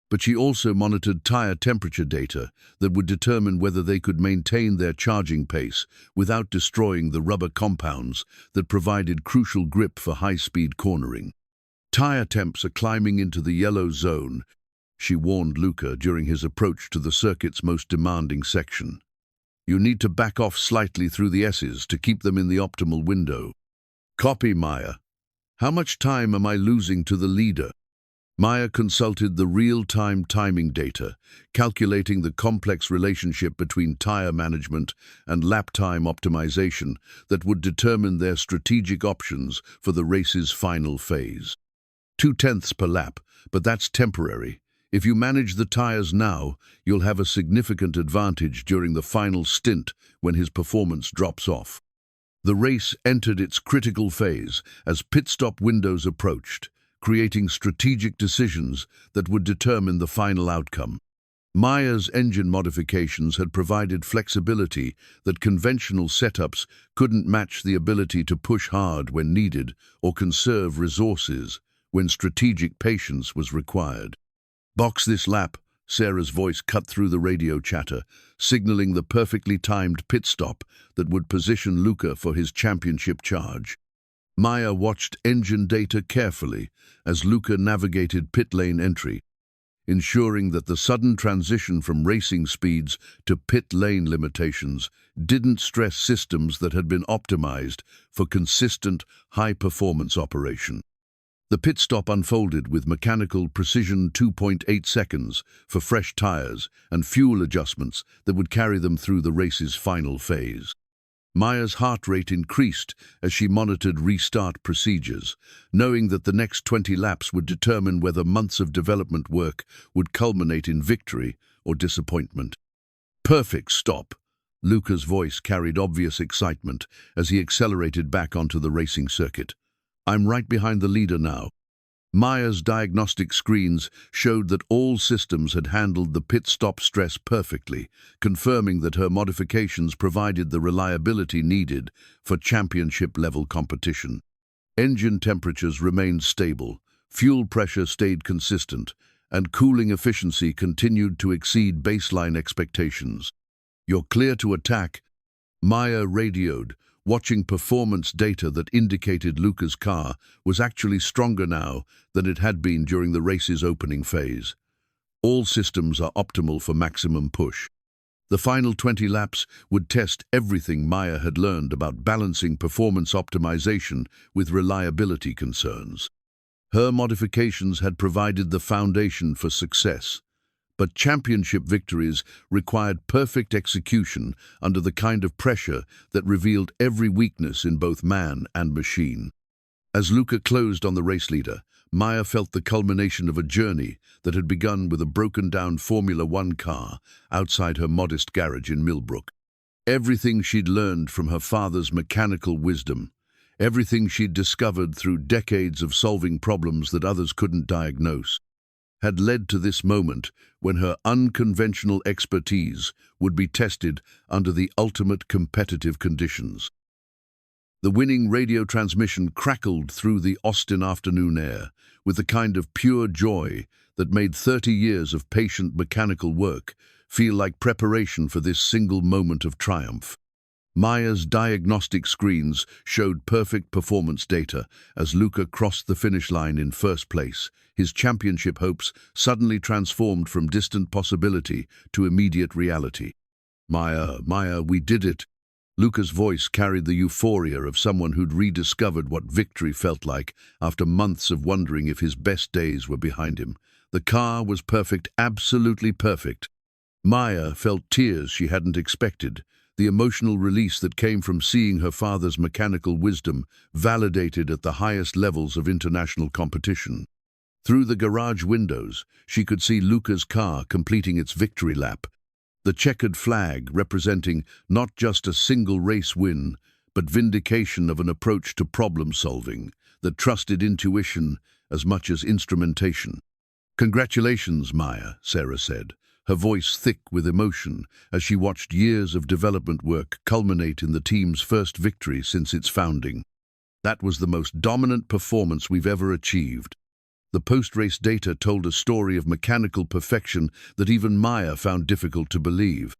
but she also monitored tire temperature data that would determine whether they could maintain their charging pace without destroying the rubber compounds that provided crucial grip for high-speed cornering. "Tire temps are climbing into the yellow zone," she warned Luka during his approach to the circuit's most demanding section. "You need to back off slightly through the S's to keep them in the optimal window." "Copy, Maya. How much time am I losing to the leader?" Maya consulted the real-time timing data, calculating the complex relationship between tire management and lap time optimization that would determine their strategic options for the race's final phase. 0.2 per lap, but that's temporary. If you manage the tires now, you'll have a significant advantage during the final stint when his performance drops off. The race entered its critical phase as pit stop windows approached, creating strategic decisions that would determine the final outcome. Maya's engine modifications had provided flexibility that conventional setups couldn't match, the ability to push hard when needed or conserve resources when strategic patience was required. "Box this lap," Sarah's voice cut through the radio chatter, signaling the perfectly timed pit stop that would position Luka for his championship charge. Maya watched engine data carefully as Luka navigated pit lane entry, ensuring that the sudden transition from racing speeds to pit lane limitations didn't stress systems that had been optimized for consistent, high-performance operation. The pit stop unfolded with mechanical precision, 2.8 seconds for fresh tires and fuel adjustments that would carry them through the race's final phase. Maya's heart rate increased as she monitored restart procedures, knowing that the next 20 laps would determine whether months of development work would culminate in victory or disappointment. "Perfect stop." Luka's voice carried obvious excitement as he accelerated back onto the racing circuit. "I'm right behind the leader now." Maya's diagnostic screens showed that all systems had handled the pit stop stress perfectly, confirming that her modifications provided the reliability needed for championship-level competition. Engine temperatures remained stable, fuel pressure stayed consistent, and cooling efficiency continued to exceed baseline expectations. "You're clear to attack," Maya radioed, watching performance data that indicated Luka's car was actually stronger now than it had been during the race's opening phase. "All systems are optimal for maximum push." The final 20 laps would test everything Maya had learned about balancing performance optimization with reliability concerns. Her modifications had provided the foundation for success, but championship victories required perfect execution under the kind of pressure that revealed every weakness in both man and machine. As Luka closed on the race leader, Maya felt the culmination of a journey that had begun with a broken-down Formula One car outside her modest garage in Millbrook. Everything she'd learned from her father's mechanical wisdom, everything she'd discovered through decades of solving problems that others couldn't diagnose, had led to this moment when her unconventional expertise would be tested under the ultimate competitive conditions. The winning radio transmission crackled through the Austin afternoon air with the kind of pure joy that made 30 years of patient mechanical work feel like preparation for this single moment of triumph. Maya's diagnostic screens showed perfect performance data as Luka crossed the finish line in first place. His championship hopes suddenly transformed from distant possibility to immediate reality. Maya, we did it. Luka's voice carried the euphoria of someone who'd rediscovered what victory felt like after months of wondering if his best days were behind him. The car was perfect, absolutely perfect. Maya felt tears she hadn't expected. The emotional release that came from seeing her father's mechanical wisdom validated at the highest levels of international competition. Through the garage windows, she could see Luka's car completing its victory lap, the checkered flag representing not just a single race win, but vindication of an approach to problem-solving that trusted intuition as much as instrumentation. "Congratulations, Maya," Sarah said, her voice thick with emotion as she watched years of development work culminate in the team's first victory since its founding. "That was the most dominant performance we've ever achieved." The post-race data told a story of mechanical perfection that even Maya found difficult to believe.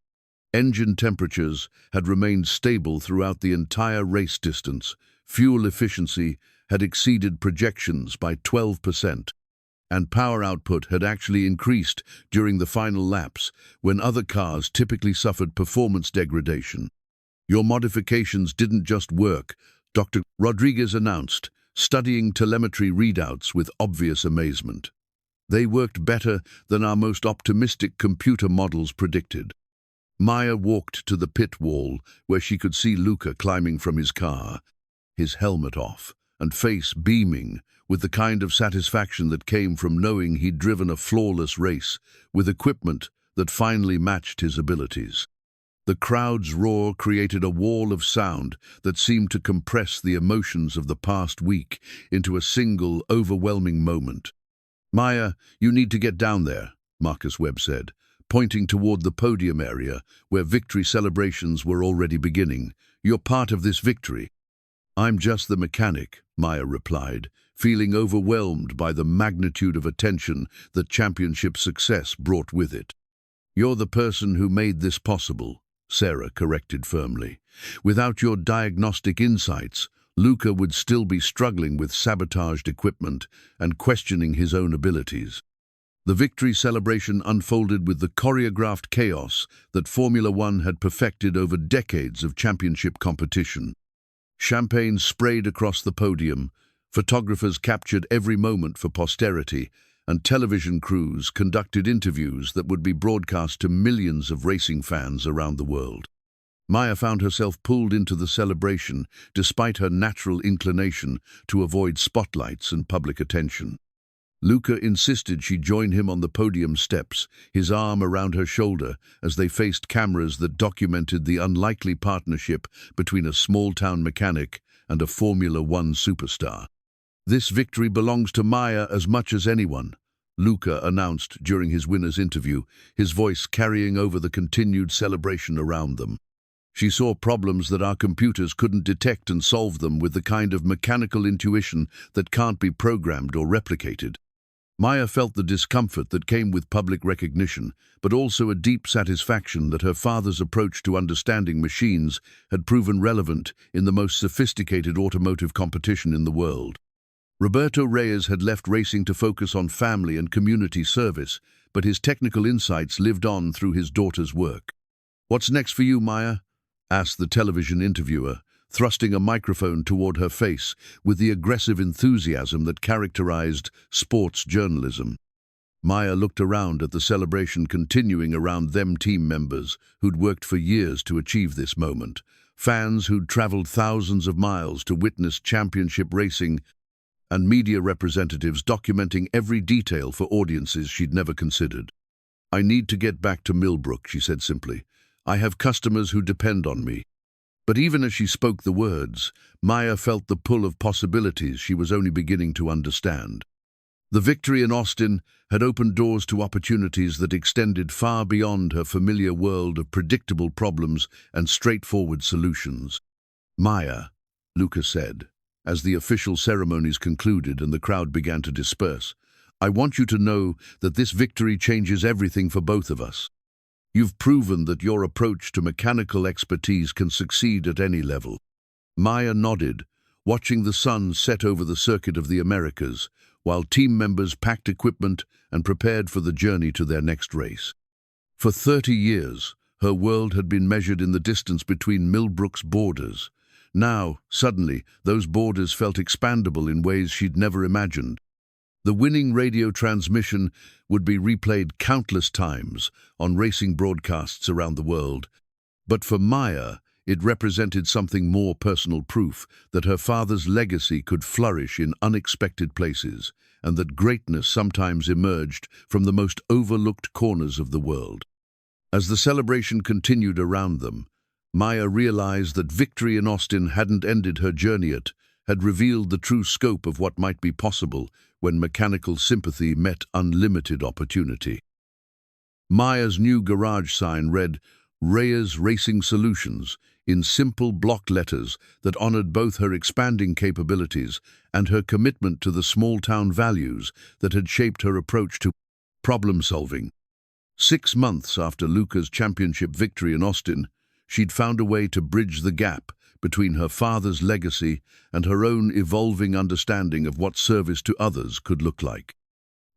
Engine temperatures had remained stable throughout the entire race distance. Fuel efficiency had exceeded projections by 12%. And power output had actually increased during the final laps, when other cars typically suffered performance degradation. "Your modifications didn't just work," Dr. Rodriguez announced, studying telemetry readouts with obvious amazement. "They worked better than our most optimistic computer models predicted." Maya walked to the pit wall, where she could see Luka climbing from his car, his helmet off, and face beaming, with the kind of satisfaction that came from knowing he'd driven a flawless race with equipment that finally matched his abilities. The crowd's roar created a wall of sound that seemed to compress the emotions of the past week into a single, overwhelming moment. "Maya, you need to get down there," Marcus Webb said, pointing toward the podium area where victory celebrations were already beginning. "You're part of this victory." "I'm just the mechanic," Maya replied, feeling overwhelmed by the magnitude of attention that championship success brought with it. "You're the person who made this possible," Sarah corrected firmly. "Without your diagnostic insights, Luka would still be struggling with sabotaged equipment and questioning his own abilities." The victory celebration unfolded with the choreographed chaos that Formula One had perfected over decades of championship competition. Champagne sprayed across the podium, photographers captured every moment for posterity, and television crews conducted interviews that would be broadcast to millions of racing fans around the world. Maya found herself pulled into the celebration despite her natural inclination to avoid spotlights and public attention. Luka insisted she join him on the podium steps, his arm around her shoulder as they faced cameras that documented the unlikely partnership between a small-town mechanic and a Formula One superstar. "This victory belongs to Maya as much as anyone," Luka announced during his winner's interview, his voice carrying over the continued celebration around them. "She saw problems that our computers couldn't detect and solved them with the kind of mechanical intuition that can't be programmed or replicated." Maya felt the discomfort that came with public recognition, but also a deep satisfaction that her father's approach to understanding machines had proven relevant in the most sophisticated automotive competition in the world. Roberto Reyes had left racing to focus on family and community service, but his technical insights lived on through his daughter's work. "What's next for you, Maya?" asked the television interviewer, thrusting a microphone toward her face with the aggressive enthusiasm that characterized sports journalism. Maya looked around at the celebration continuing around them team members who'd worked for years to achieve this moment, fans who'd traveled thousands of miles to witness championship racing, and media representatives documenting every detail for audiences she'd never considered. "I need to get back to Millbrook," she said simply. "I have customers who depend on me." But even as she spoke the words, Maya felt the pull of possibilities she was only beginning to understand. The victory in Austin had opened doors to opportunities that extended far beyond her familiar world of predictable problems and straightforward solutions. "Maya," Luka said, as the official ceremonies concluded and the crowd began to disperse, "I want you to know that this victory changes everything for both of us." You've proven that your approach to mechanical expertise can succeed at any level. Maya nodded, watching the sun set over the circuit of the Americas, while team members packed equipment and prepared for the journey to their next race. For 30 years, her world had been measured in the distance between Millbrook's borders. Now, suddenly, those borders felt expandable in ways she'd never imagined. The winning radio transmission would be replayed countless times on racing broadcasts around the world. But for Maya, it represented something more: personal proof that her father's legacy could flourish in unexpected places, and that greatness sometimes emerged from the most overlooked corners of the world. As the celebration continued around them, Maya realized that victory in Austin hadn't ended her journey. It had revealed the true scope of what might be possible when mechanical sympathy met unlimited opportunity. Maya's new garage sign read, "Reyes Racing Solutions," in simple block letters that honored both her expanding capabilities and her commitment to the small-town values that had shaped her approach to problem-solving. 6 months after Luka's championship victory in Austin, she'd found a way to bridge the gap between her father's legacy and her own evolving understanding of what service to others could look like.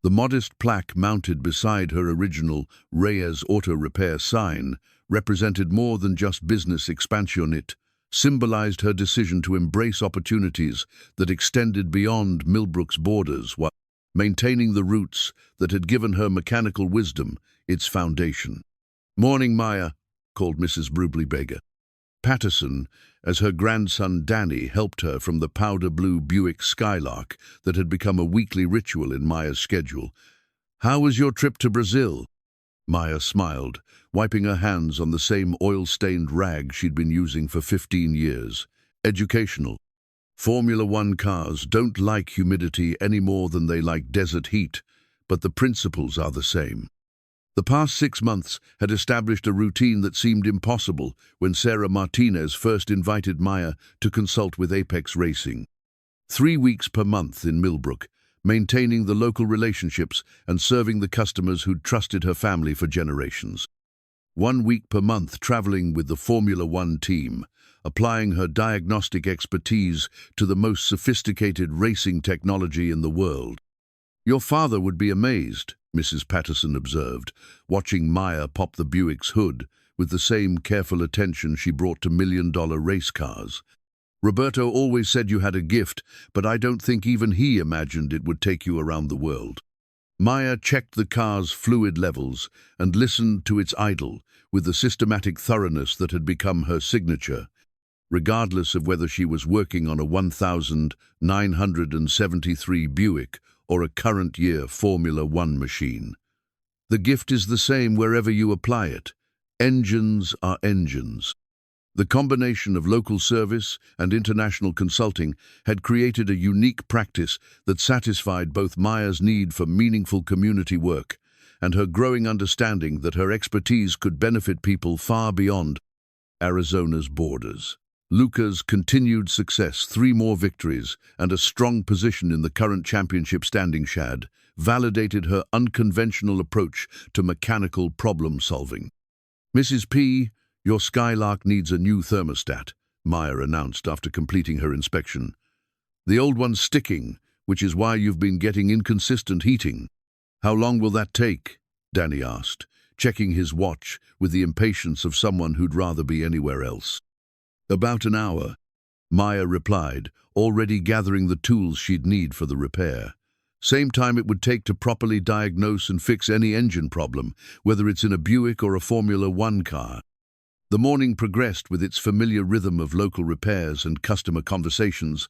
The modest plaque mounted beside her original Reyes Auto Repair sign represented more than just business expansion. It symbolized her decision to embrace opportunities that extended beyond Millbrook's borders while maintaining the roots that had given her mechanical wisdom its foundation. "Morning, Maya," called Mrs. Brubly Patterson, as her grandson Danny helped her from the powder-blue Buick Skylark that had become a weekly ritual in Maya's schedule. "How was your trip to Brazil?" Maya smiled, wiping her hands on the same oil-stained rag she'd been using for 15 years. "Educational. Formula One cars don't like humidity any more than they like desert heat, but the principles are the same." The past 6 months had established a routine that seemed impossible when Sarah Martinez first invited Maya to consult with Apex Racing. 3 weeks per month in Millbrook, maintaining the local relationships and serving the customers who'd trusted her family for generations. 1 week per month traveling with the Formula One team, applying her diagnostic expertise to the most sophisticated racing technology in the world. "Your father would be amazed," Mrs. Patterson observed, watching Maya pop the Buick's hood with the same careful attention she brought to million-dollar race cars. "Roberto always said you had a gift, but I don't think even he imagined it would take you around the world." Maya checked the car's fluid levels and listened to its idle with the systematic thoroughness that had become her signature, regardless of whether she was working on a 1973 Buick or a current-year Formula One machine. The gift is the same wherever you apply it. Engines are engines. The combination of local service and international consulting had created a unique practice that satisfied both Maya's need for meaningful community work and her growing understanding that her expertise could benefit people far beyond Arizona's borders. Luka's continued success, 3 more victories, and a strong position in the current championship standing shad validated her unconventional approach to mechanical problem-solving. "Mrs. P, your Skylark needs a new thermostat," Maya announced after completing her inspection. "The old one's sticking, which is why you've been getting inconsistent heating." "How long will that take?" Danny asked, checking his watch with the impatience of someone who'd rather be anywhere else. "About an hour," Maya replied, already gathering the tools she'd need for the repair. "Same time it would take to properly diagnose and fix any engine problem, whether it's in a Buick or a Formula One car." The morning progressed with its familiar rhythm of local repairs and customer conversations,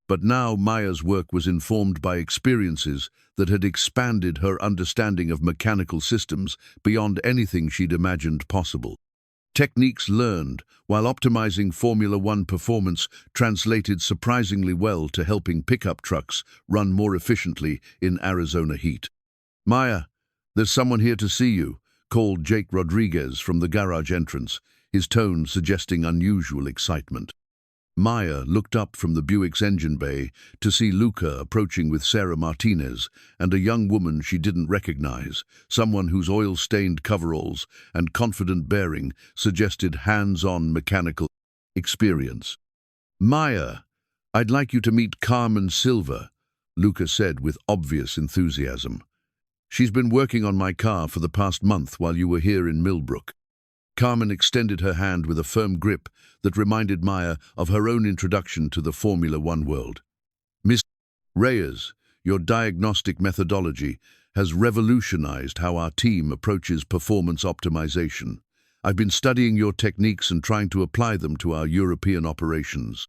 but now Maya's work was informed by experiences that had expanded her understanding of mechanical systems beyond anything she'd imagined possible. Techniques learned while optimizing Formula One performance translated surprisingly well to helping pickup trucks run more efficiently in Arizona heat. "Maya, there's someone here to see you," called Jake Rodriguez from the garage entrance, his tone suggesting unusual excitement. Maya looked up from the Buick's engine bay to see Luka approaching with Sarah Martinez and a young woman she didn't recognize, someone whose oil-stained coveralls and confident bearing suggested hands-on mechanical experience. "Maya, I'd like you to meet Carmen Silva," Luka said with obvious enthusiasm. "She's been working on my car for the past month while you were here in Millbrook." Carmen extended her hand with a firm grip that reminded Maya of her own introduction to the Formula One world. "Miss Reyes, your diagnostic methodology has revolutionized how our team approaches performance optimization. I've been studying your techniques and trying to apply them to our European operations."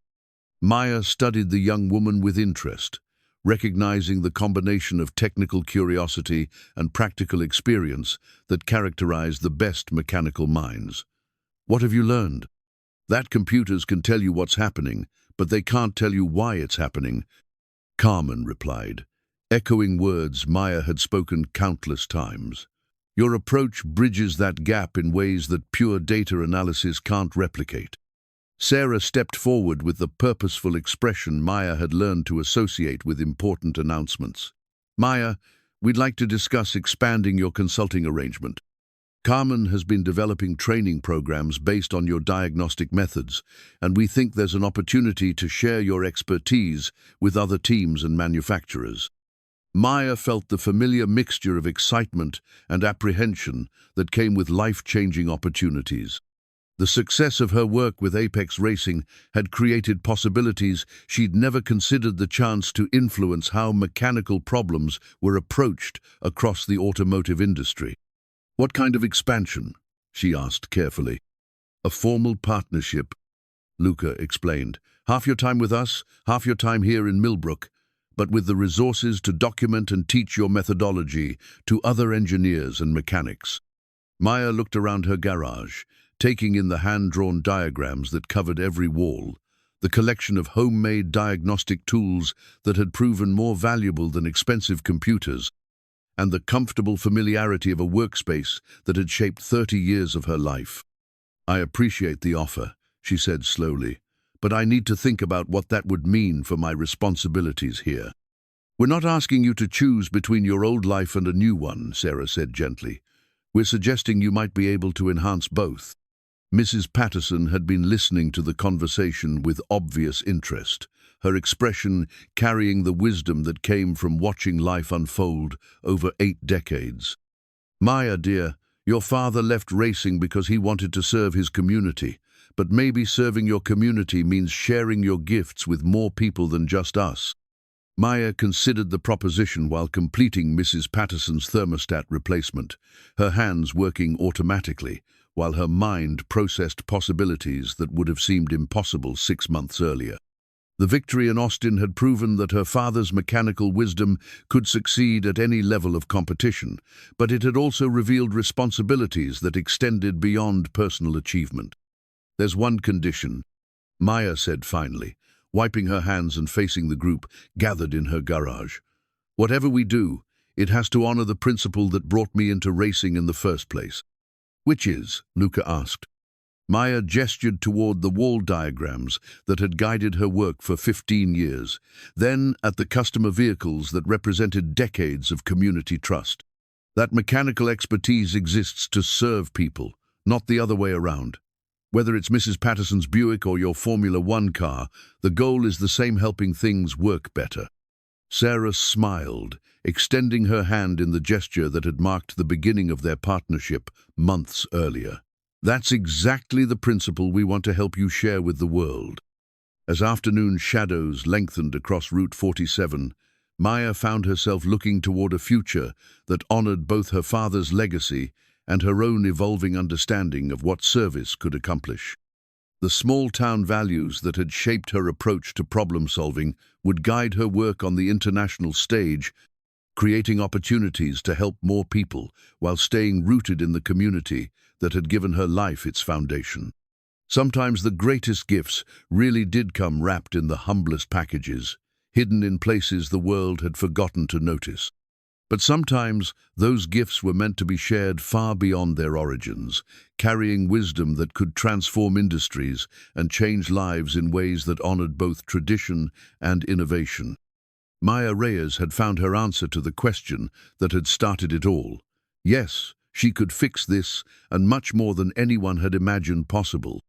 Maya studied the young woman with interest, recognizing the combination of technical curiosity and practical experience that characterize the best mechanical minds. "What have you learned?" "That computers can tell you what's happening, but they can't tell you why it's happening," Carmen replied, echoing words Maya had spoken countless times. "Your approach bridges that gap in ways that pure data analysis can't replicate." Sarah stepped forward with the purposeful expression Maya had learned to associate with important announcements. "Maya, we'd like to discuss expanding your consulting arrangement. Carmen has been developing training programs based on your diagnostic methods, and we think there's an opportunity to share your expertise with other teams and manufacturers." Maya felt the familiar mixture of excitement and apprehension that came with life-changing opportunities. The success of her work with Apex Racing had created possibilities she'd never considered the chance to influence how mechanical problems were approached across the automotive industry. "What kind of expansion?" she asked carefully. "A formal partnership," Luka explained. "Half your time with us, half your time here in Millbrook, but with the resources to document and teach your methodology to other engineers and mechanics." Maya looked around her garage, taking in the hand-drawn diagrams that covered every wall, the collection of homemade diagnostic tools that had proven more valuable than expensive computers, and the comfortable familiarity of a workspace that had shaped 30 years of her life. "I appreciate the offer," she said slowly, "but I need to think about what that would mean for my responsibilities here." "We're not asking you to choose between your old life and a new one," Sarah said gently. "We're suggesting you might be able to enhance both." Mrs. Patterson had been listening to the conversation with obvious interest, her expression carrying the wisdom that came from watching life unfold over 8 decades. "Maya, dear, your father left racing because he wanted to serve his community, but maybe serving your community means sharing your gifts with more people than just us." Maya considered the proposition while completing Mrs. Patterson's thermostat replacement, her hands working automatically, while her mind processed possibilities that would have seemed impossible 6 months earlier. The victory in Austin had proven that her father's mechanical wisdom could succeed at any level of competition, but it had also revealed responsibilities that extended beyond personal achievement. "There's one condition," Maya said finally, wiping her hands and facing the group gathered in her garage. "Whatever we do, it has to honor the principle that brought me into racing in the first place." "Which is?" Luka asked. Maya gestured toward the wall diagrams that had guided her work for 15 years, then at the customer vehicles that represented decades of community trust. "That mechanical expertise exists to serve people, not the other way around. Whether it's Mrs. Patterson's Buick or your Formula One car, the goal is the same: helping things work better." Sarah smiled, extending her hand in the gesture that had marked the beginning of their partnership months earlier. "That's exactly the principle we want to help you share with the world." As afternoon shadows lengthened across Route 47, Maya found herself looking toward a future that honored both her father's legacy and her own evolving understanding of what service could accomplish. The small-town values that had shaped her approach to problem-solving would guide her work on the international stage, creating opportunities to help more people while staying rooted in the community that had given her life its foundation. Sometimes the greatest gifts really did come wrapped in the humblest packages, hidden in places the world had forgotten to notice. But sometimes those gifts were meant to be shared far beyond their origins, carrying wisdom that could transform industries and change lives in ways that honored both tradition and innovation. Maya Reyes had found her answer to the question that had started it all. Yes, she could fix this, and much more than anyone had imagined possible.